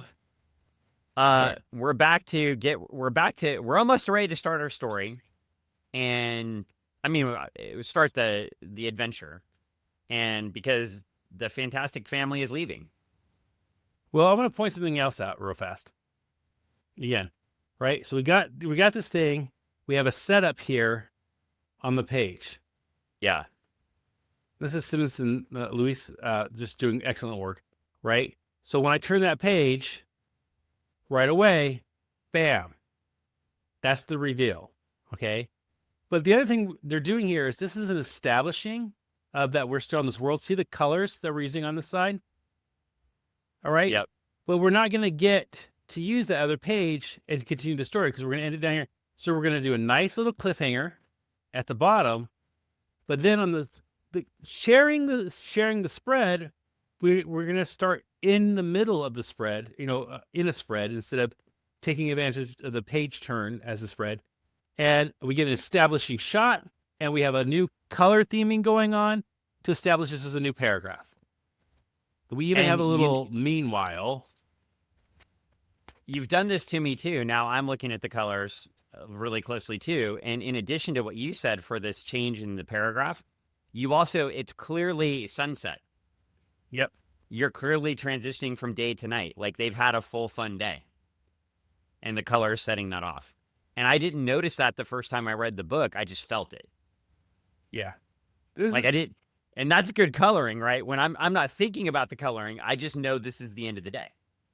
We're we're almost ready to start our story, and I mean, start the adventure, and because the Fantastic Family is leaving. Well, I'm going to point something else out real fast. Again, right? So we got this thing. We have a setup here on the page. Yeah. This is Simpson Luis just doing excellent work, right? So when I turn that page, right away, bam, that's the reveal, okay? But the other thing they're doing here is this is an establishing that we're still on this world. See the colors that we're using on the side? All right? Yep. But we're not going to get to use that other page and continue the story because we're going to end it down here. So we're going to do a nice little cliffhanger at the bottom, but then on the sharing the spread, we're going to start in the middle of the spread, in a spread instead of taking advantage of the page turn as a spread. And we get an establishing shot, and we have a new color theming going on to establish this as a new paragraph. We even have a little meanwhile. You've done this to me too. Now I'm looking at the colors really closely too. And in addition to what you said for this change in the paragraph, it's clearly sunset. Yep. You're clearly transitioning from day to night. Like they've had a full fun day. And the color is setting that off. And I didn't notice that the first time I read the book. I just felt it. Yeah. I did. And that's good coloring, right? When I'm not thinking about the coloring, I just know this is the end of the day.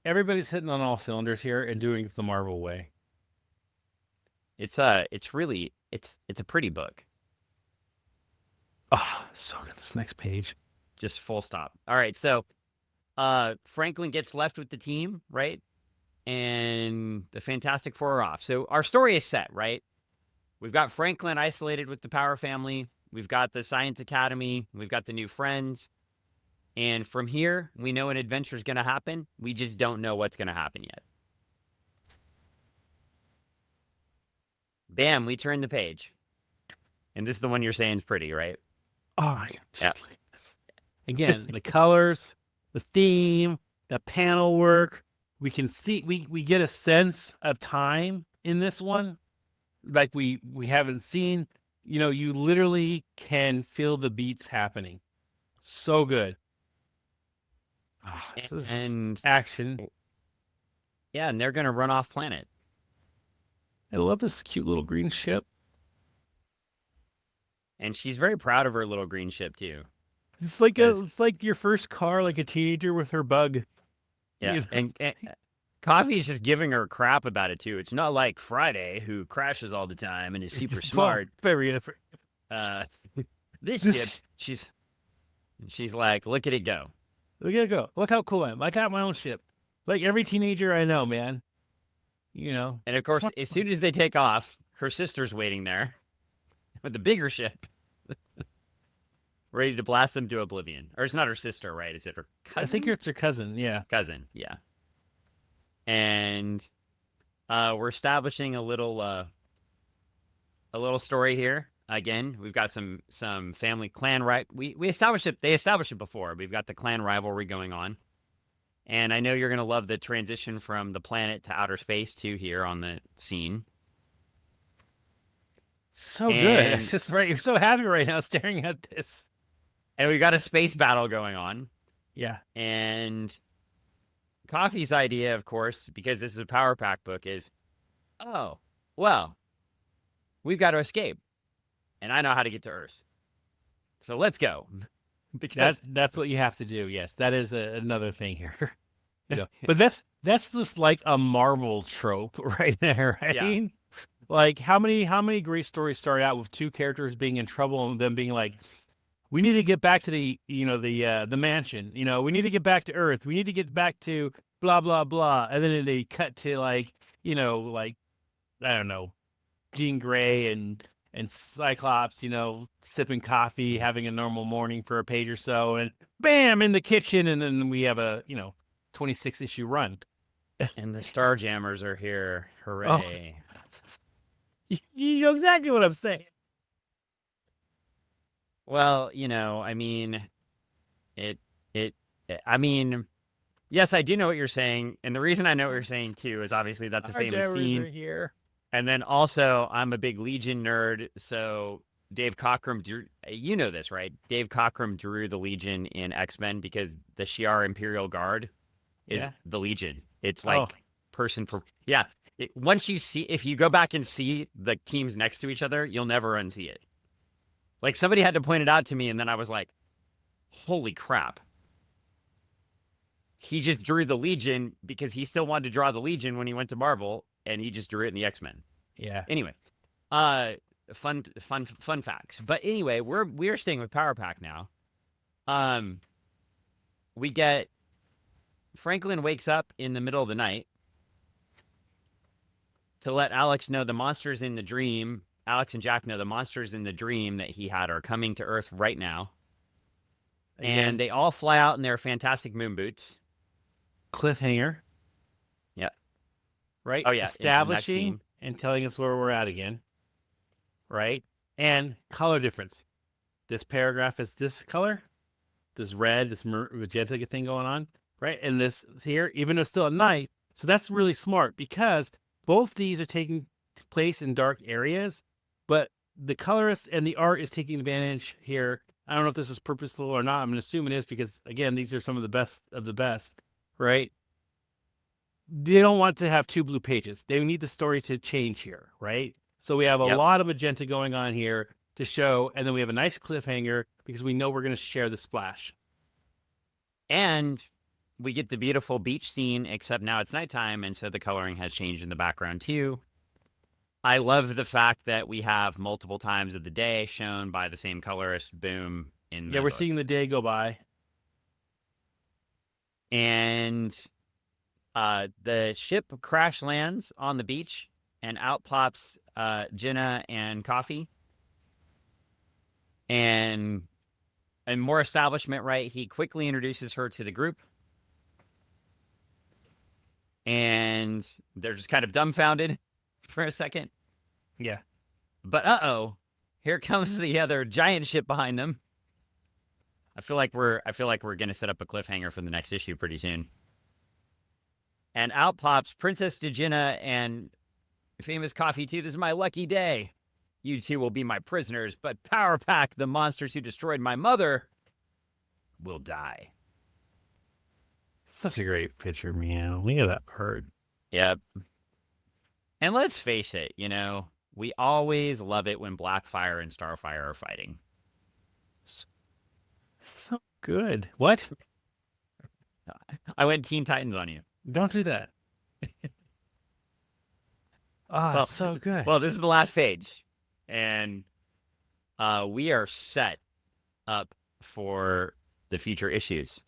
Everybody's hitting on all cylinders here and doing it the Marvel way. It's a pretty book. Oh, so good. This next page. Just full stop. All right, so Franklin gets left with the team, right? And the Fantastic Four are off. So our story is set, right? We've got Franklin isolated with the Power family. We've got the Science Academy. We've got the new friends. And from here, we know an adventure is going to happen. We just don't know what's going to happen yet. Bam, we turn the page. And this is the one you're saying is pretty, right? Oh, my God. Yeah. Again, the colors, the theme, the panel work. We can see, we get a sense of time in this one like we haven't seen. You literally can feel the beats happening. So good. And action. Yeah, and they're going to run off planet. I love this cute little green ship. And she's very proud of her little green ship too. It's like your first car, like a teenager with her bug. Yeah, and Coffee's just giving her crap about it too. It's not like Friday, who crashes all the time and is super smart. Very this ship, she's like, look at it go. Look at it go. Look how cool I am. I got my own ship. Like every teenager I know, man. And of course, as soon as they take off, her sister's waiting there with the bigger ship, ready to blast them to oblivion. Or it's not her sister, right? Is it her cousin? I think it's her cousin, yeah. Cousin, yeah. And we're establishing a little story here. Again, we've got some family clan we established it. They established it before. We've got the clan rivalry going on. And I know you're going to love the transition from the planet to outer space to here on the scene. So good. It's just right. You're so happy right now staring at this. And we got a space battle going on. Yeah. And Coffee's idea, of course, because this is a Power Pack book, is, oh, well, we've got to escape. and I know how to get to Earth. So let's go. Because That's what you have to do. Yes, that is another thing here. But that's just like a Marvel trope right there, right? Yeah. Like how many great stories start out with two characters being in trouble and them being like, we need to get back to the mansion. We need to get back to Earth. We need to get back to blah blah blah. And then they cut to like like I don't know, Jean Grey and Cyclops, sipping coffee, having a normal morning for a page or so, and bam, in the kitchen, and then we have a 26 issue run. And the Starjammers are here. Hooray. You know exactly what I'm saying. Well, yes, I do know what you're saying. And the reason I know what you're saying too is obviously that's a famous scene. Here. And then also I'm a big Legion nerd. So Dave Cockrum drew, you know this, right? Dave Cockrum drew the Legion in X-Men because the Shi'ar Imperial Guard is the Legion. It's like person for, once you see, if you go back and see the teams next to each other, you'll never unsee it. Like somebody had to point it out to me, and then I was like, holy crap. He just drew the Legion because he still wanted to draw the Legion when he went to Marvel, and he just drew it in the X-Men. Yeah. Anyway, fun facts. But anyway, we're staying with Power Pack now. We get Franklin wakes up in the middle of the night to let Alex know the monsters in the dream. Alex and Jack know the monsters in the dream that he had are coming to Earth right now. And they all fly out in their fantastic moon boots. Cliffhanger. Yeah. Right? Oh, yeah. Establishing and telling us where we're at again. Right? And color difference. This paragraph is this color. This red, this magenta thing going on. Right? And this here, even though it's still at night. So that's really smart because both these are taking place in dark areas, but the colorist and the art is taking advantage here. I don't know if this is purposeful or not. I'm going to assume it is because, again, these are some of the best, right? They don't want to have two blue pages. They need the story to change here, right? So we have a lot of magenta going on here to show, and then we have a nice cliffhanger because we know we're going to share the splash. And we get the beautiful beach scene, except now it's nighttime, and so the coloring has changed in the background too. I love the fact that we have multiple times of the day shown by the same colorist. Boom. We're seeing the day go by. And the ship crash lands on the beach, and out plops Jenna and Coffee. And more establishment, right? He quickly introduces her to the group. And they're just kind of dumbfounded for a second. Yeah. But here comes the other giant ship behind them. I feel like we're gonna set up a cliffhanger for the next issue pretty soon. And out pops Princess Dejina and famous Coffee too. This is my lucky day. You two will be my prisoners, but Power Pack, the monsters who destroyed my mother, will die. Such a great picture, man. Look at that bird. Yep. And let's face it, we always love it when Blackfire and Starfire are fighting. So good. What? I went Teen Titans on you. Don't do that. So good. Well, this is the last page. And we are set up for the future issues.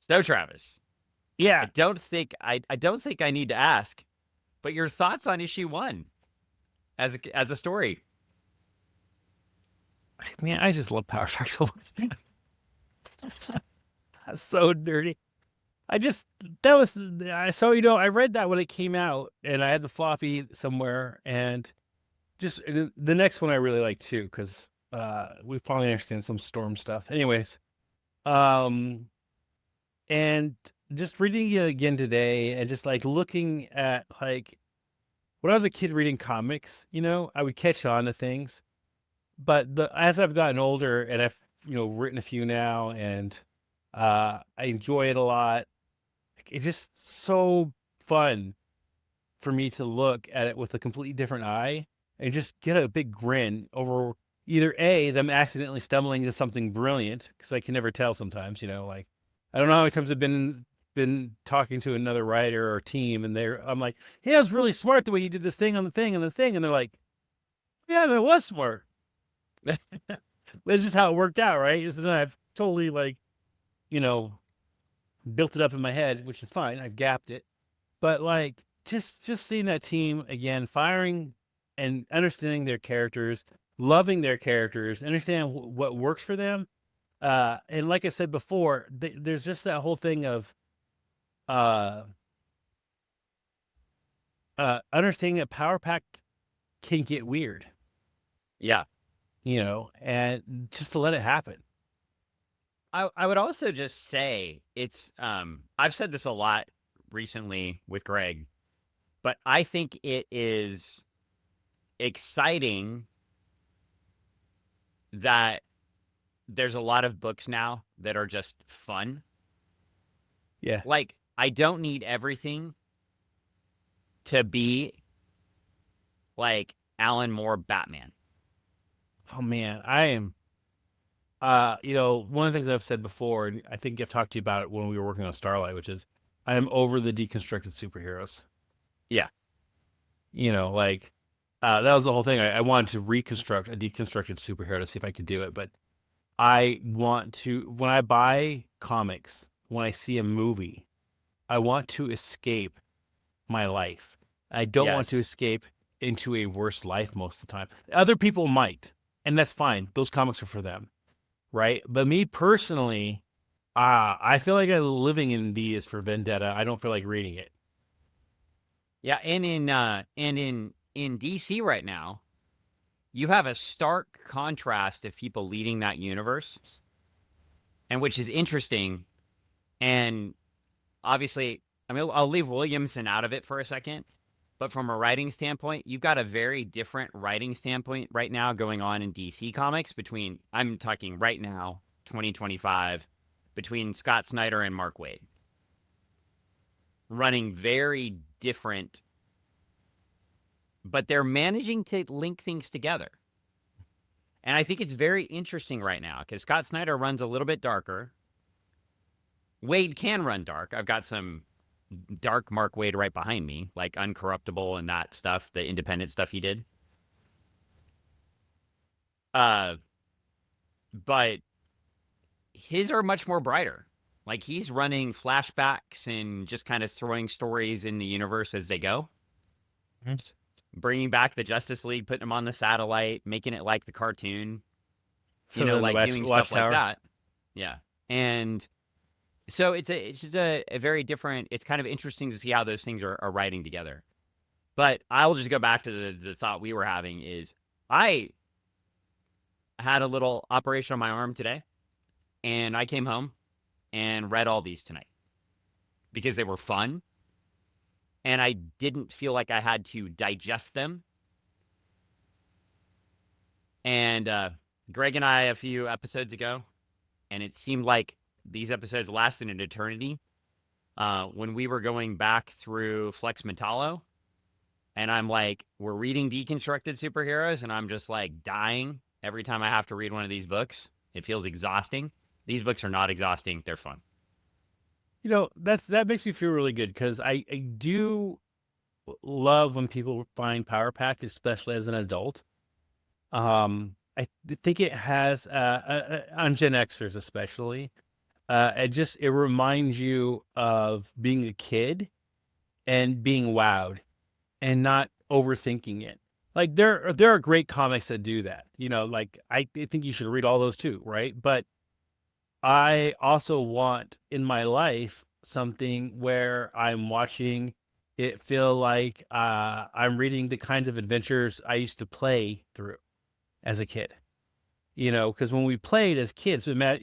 So, Travis. Yeah. I don't think I need to ask, but your thoughts on issue 1 as a story. Man, I just love Power Pack so much. That's so dirty. I read that when it came out, and I had the floppy somewhere, and just the next one I really like too, because we finally understand some Storm stuff. Anyways, and just reading it again today, and just like looking at like when I was a kid reading comics, I would catch on to things, but as I've gotten older and I've written a few now, and I enjoy it a lot. It's just so fun for me to look at it with a completely different eye and just get a big grin over either A, them accidentally stumbling into something brilliant, because I can never tell sometimes, like I don't know how many times I've been talking to another writer or team, and I'm like, hey, that was really smart the way you did this thing on the thing and the thing, and they're like, yeah, that was smart. That's just how it worked out, right? I've totally built it up in my head, which is fine. I've gapped it, but just seeing that team again, firing and understanding their characters, loving their characters, understanding what works for them. And like I said before, there's just that whole thing of uh, understanding that Power Pack can get weird, Yeah. and just to let it happen. I would also just say it's I've said this a lot recently with Greg, but I think it is exciting that there's a lot of books now that are just fun. Yeah. Like, I don't need everything to be like Alan Moore Batman. Oh man, I am. One of the things I've said before, and I think I've talked to you about it when we were working on Starlight, which is I am over the deconstructed superheroes. Yeah. That was the whole thing. I wanted to reconstruct a deconstructed superhero to see if I could do it, but I want to, when I buy comics, when I see a movie, I want to escape my life. I don't want to Yes. escape into a worse life most of the time. Other people might, and that's fine. Those comics are for them, right? But me personally, I feel like living in D is for Vendetta. I don't feel like reading it. Yeah, and in DC right now, you have a stark contrast of people leading that universe, and which is interesting. And obviously, I mean, I'll leave Williamson out of it for a second, but from a writing standpoint, you've got a very different writing standpoint right now going on in DC Comics between, I'm talking right now, 2025, between Scott Snyder and Mark Waid, running very different, but they're managing to link things together. And I think it's very interesting right now because Scott Snyder runs a little bit darker. Waid can run dark. I've got some dark Mark Waid right behind me, like Uncorruptible and that stuff, the independent stuff he did. But his are much more brighter. Like he's running flashbacks and just kind of throwing stories in the universe as they go. Bringing back the Justice League, putting them on the satellite, making it like the cartoon, like doing stuff like that. Yeah. And so it's just a very different, it's kind of interesting to see how those things are writing together. But I will just go back to the thought we were having is I had a little operation on my arm today, and I came home and read all these tonight because they were fun, and I didn't feel like I had to digest them. And Greg and I, a few episodes ago, and it seemed like these episodes lasted an eternity, when we were going back through Flex Metallo, and I'm like, we're reading deconstructed superheroes, and I'm just like dying every time I have to read one of these books. It feels exhausting. These books are not exhausting. They're fun. That makes me feel really good because I do love when people find Power Pack, especially as an adult. I think it has on Gen Xers especially. It reminds you of being a kid and being wowed and not overthinking it. Like there are great comics that do that. I think you should read all those too, right? But I also want in my life something where I'm watching it feel like I'm reading the kinds of adventures I used to play through as a kid. Because when we played as kids, we met,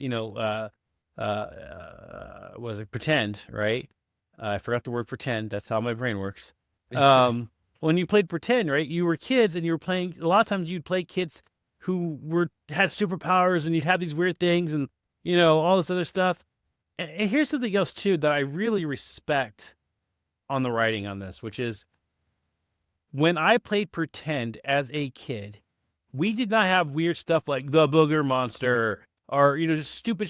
was it pretend, right? I forgot the word pretend. That's how my brain works. When you played pretend, right? You were kids and you were playing. A lot of times you'd play kids who had superpowers and you'd have these weird things and all this other stuff. And here's something else too that I really respect on the writing on this, which is when I played pretend as a kid, we did not have weird stuff like the booger monster or, just stupid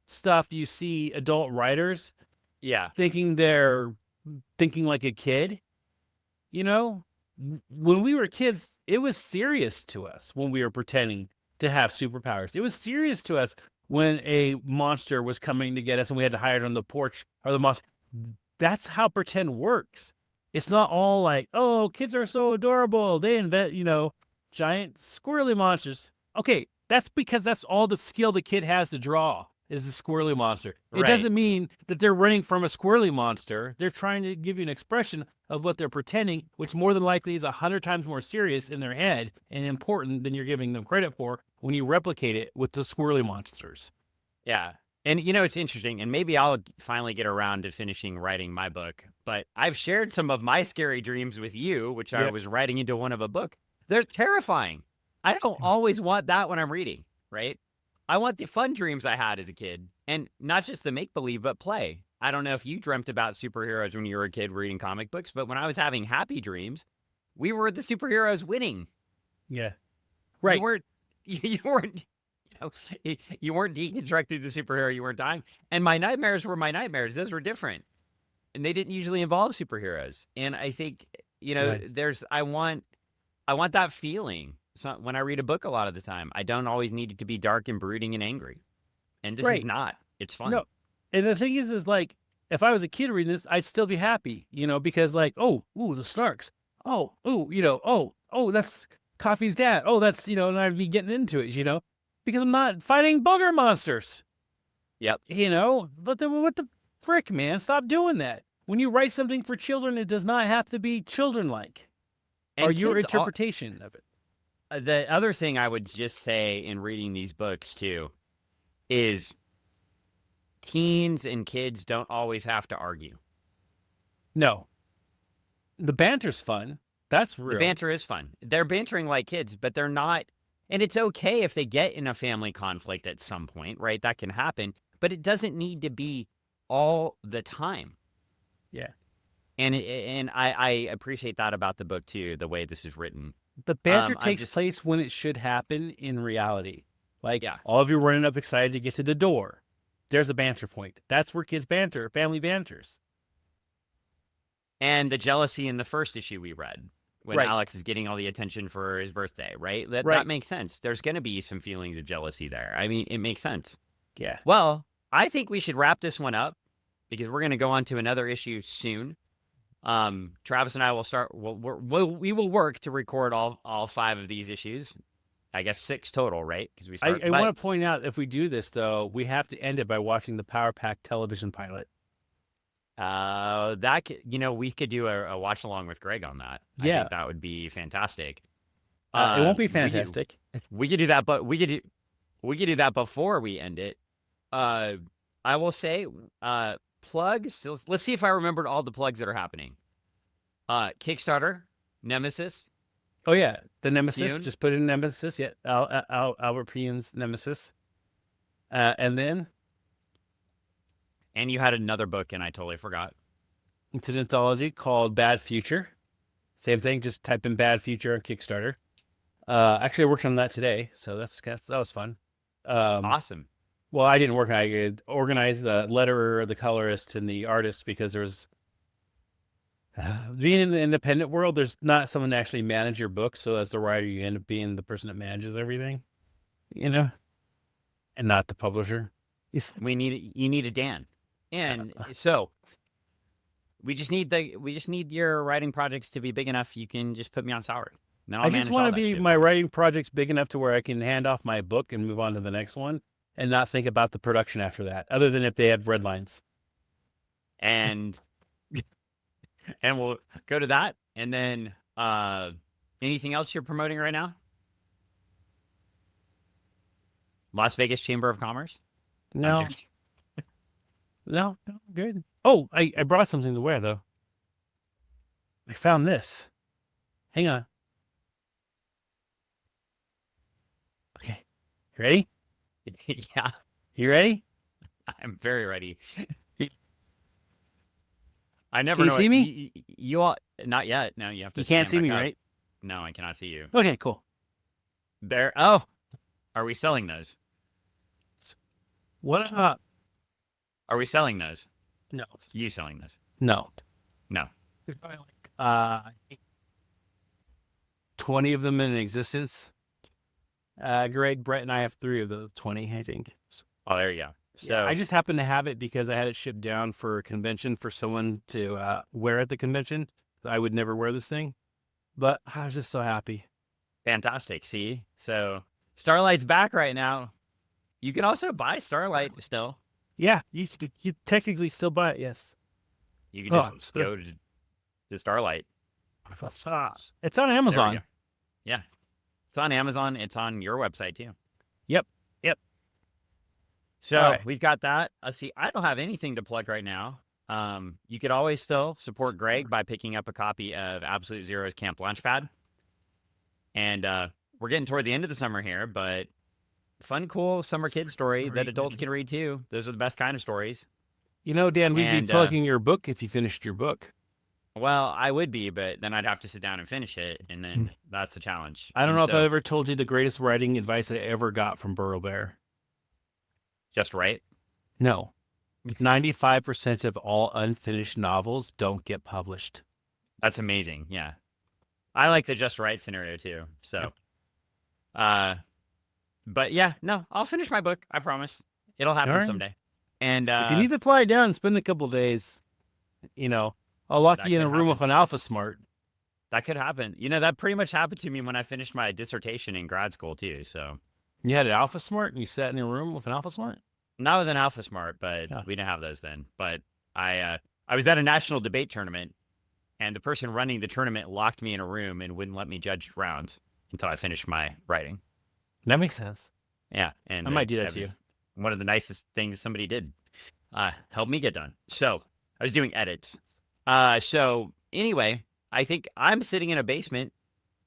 stuff you see adult writers Yeah. thinking like a kid. When we were kids, it was serious to us when we were pretending to have superpowers. It was serious to us when a monster was coming to get us and we had to hide on the porch or the monster. That's how pretend works. It's not all like, oh, kids are so adorable. They invent, giant squirrely monsters. Okay, that's because that's all the skill the kid has to draw is the squirrely monster. It Right. doesn't mean that they're running from a squirrely monster. They're trying to give you an expression of what they're pretending, which more than likely is 100 times more serious in their head and important than you're giving them credit for when you replicate it with the squirrely monsters. Yeah. And it's interesting, and maybe I'll finally get around to finishing writing my book, but I've shared some of my scary dreams with you, which I Yep. was writing into one of a book. They're terrifying. I don't always want that when I'm reading, right? I want the fun dreams I had as a kid, and not just the make-believe, but play. I don't know if you dreamt about superheroes when you were a kid reading comic books, but when I was having happy dreams, we were the superheroes winning. Yeah. Right. You weren't, you weren't deconstructing the superhero. You weren't dying. And my nightmares were my nightmares. Those were different, and they didn't usually involve superheroes. And I think, Right. I want that feeling. So when I read a book, a lot of the time, I don't always need it to be dark and brooding and angry. And this is Right. not. It's fun. No. And the thing is like, if I was a kid reading this, I'd still be happy, because like, oh, ooh, the Starks. Oh, ooh, that's Coffee's dad. Oh, that's, and I'd be getting into it, because I'm not fighting bugger monsters, Yep. but then what the frick, man? Stop doing that. When you write something for children, it does not have to be children-like And or your kids, interpretation of it. the other thing I would just say in reading these books too is teens and kids don't always have to argue. No. The banter's fun. That's real. The banter is fun. They're bantering like kids, but they're not. And it's okay if they get in a family conflict at some point, right? That can happen, but it doesn't need to be all the time. Yeah. And I appreciate that about the book too, the way this is written. The banter I'm takes place when it should happen in reality. Like, Yeah. all of you running up excited to get to the door. There's a banter point. That's where kids banter, family banters. And the jealousy in the first issue we read when Right. Alex is getting all the attention for his birthday, right? Right. That makes sense. There's going to be some feelings of jealousy there. I mean, it makes sense. Yeah. Well, I think we should wrap this one up because we're going to go on to another issue soon. Travis and I will start. We will work to record all 5 of these issues. I guess 6 total, right? Because we start. I want to point out, if we do this, though, we have to end it by watching the Power Pack television pilot. We could do a watch along with Greg on that. Yeah. I think that would be fantastic. It won't be fantastic. We could do that, but we could do that before we end it. I will say, plugs. Let's see if I remembered all the plugs that are happening. Kickstarter, Nemesis. Oh yeah, the Nemesis. Pune? Just put in Nemesis. Yeah, Albert Pune's Nemesis. And then And you had another book, and I totally forgot. it's an anthology called Bad Future. Same thing. Just type in Bad Future on Kickstarter. Actually, I worked on that today, so that was fun. Awesome. Well, I didn't work. I organized the letterer, the colorist, and the artist because there was being in the independent world. There's not someone to actually manage your book, so as the writer, you end up being the person that manages everything, and not the publisher. You need a Dan, and so we just need your writing projects to be big enough. You can just put me on salary. I just want to be my writing projects big enough to where I can hand off my book and move on to the next one, and not think about the production after that, other than if they had red lines. And we'll go to that. And then anything else you're promoting right now? Las Vegas Chamber of Commerce? No, good. Oh, I brought something to wear though. I found this. Hang on. Okay, you ready? Yeah, You ready? I'm very ready. I never Can you know see what, me? you all not yet. No, you have to You can't stand see back me, up. right? No, I cannot see you. Okay, cool. There. Oh, are we selling those? What? Are we selling those? No, You selling those? no. No. There's probably like 20 of them in existence. Greg, Brett, and I have 3 of the 20, I think. Oh, there you go. So Yeah, I just happen to have it because I had it shipped down for a convention for someone to wear at the convention. I would never wear this thing, but I was just so happy. fantastic. See, so Starlight's back right now. You can also buy Starlight still. Yeah, you technically still buy it, yes. You can just go to Starlight. It's on There we Amazon. go. Yeah, it's on Amazon. It's on your website too. Yep. So All right. we've got that. Let's see. I don't have anything to plug right now. You could always still support Greg by picking up a copy of Absolute Zero's Camp Launchpad. And we're getting toward the end of the summer here, but fun, cool summer kid story that adults can read too. Those are the best kind of stories. You know, Dan, we'd And, be plugging your book if you finished your book. Well, I would be, but then I'd have to sit down and finish it, and then that's the challenge. I don't And know if so- I ever told you the greatest writing advice I ever got from Burrow Bear. Just right. No. 95% of all unfinished novels don't get published. That's amazing. Yeah. I like the just right scenario too. So, but yeah, no, I'll finish my book. I promise. It'll happen Alright. someday. And If you need to fly down and spend a couple days, I'll lock That you in a could room happen. with an Alpha Smart. that could happen. That pretty much happened to me when I finished my dissertation in grad school too. So You had an Alpha Smart and you sat in a room with an Alpha Smart? not with an Alpha Smart, but Yeah. we didn't have those then. But I was at a national debate tournament, and the person running the tournament locked me in a room and wouldn't let me judge rounds until I finished my writing. That makes sense. Yeah, and I might do that to was one of the nicest things somebody did. Help me get done. So I was doing edits. So anyway, I think I'm sitting in a basement.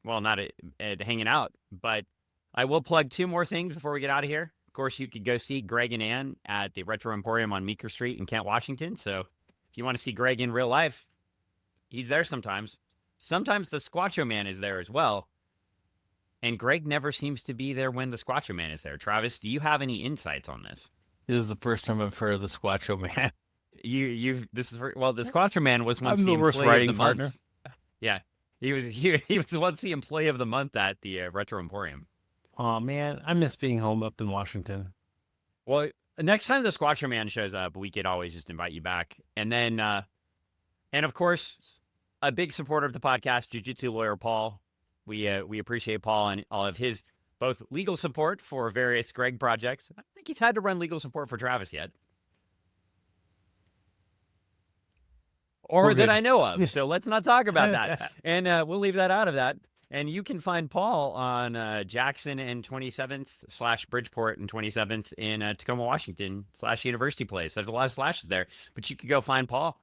Well, not hanging out, but I will plug 2 more things before we get out of here. Of course, you could go see Greg and Ann at the Retro Emporium on Meeker Street in Kent, Washington. So if you want to see Greg in real life, he's there sometimes. Sometimes the Squatcho Man is there as well. And Greg never seems to be there when the Squatcho Man is there. Travis, do you have any insights on this? This is the first time I've heard of the Squatcho Man. The Squatcho Man was once I'm the worst employee writing of the partner. month. Yeah, he was once the employee of the month at the Retro Emporium. Oh, man. I miss being home up in Washington. Well, next time the Squatcho Man shows up, we could always just invite you back. And then, and of course, a big supporter of the podcast, Jiu-Jitsu lawyer Paul. We appreciate Paul and all of his both legal support for various Greg projects. I don't think he's had to run legal support for Travis yet. Or We're that good. I know of. So let's not talk about that. And we'll leave that out of that. And you can find Paul on Jackson and 27th / Bridgeport and 27th in Tacoma, Washington / University Place. There's a lot of slashes there, but you could go find Paul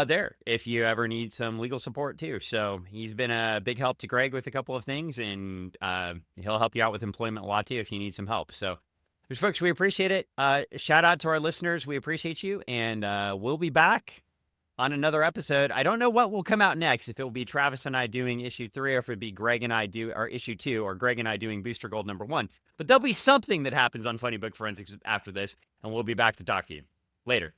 there if you ever need some legal support too. So he's been a big help to Greg with a couple of things, and he'll help you out with employment law too if you need some help. So folks, we appreciate it. Shout out to our listeners. We appreciate you, and we'll be back on another episode. I don't know what will come out next, if it will be Travis and I doing issue 3, or if it'd be Greg and I or issue 2, or Greg and I doing Booster Gold #1. But there'll be something that happens on Funny Book Forensics after this, and we'll be back to talk to you later.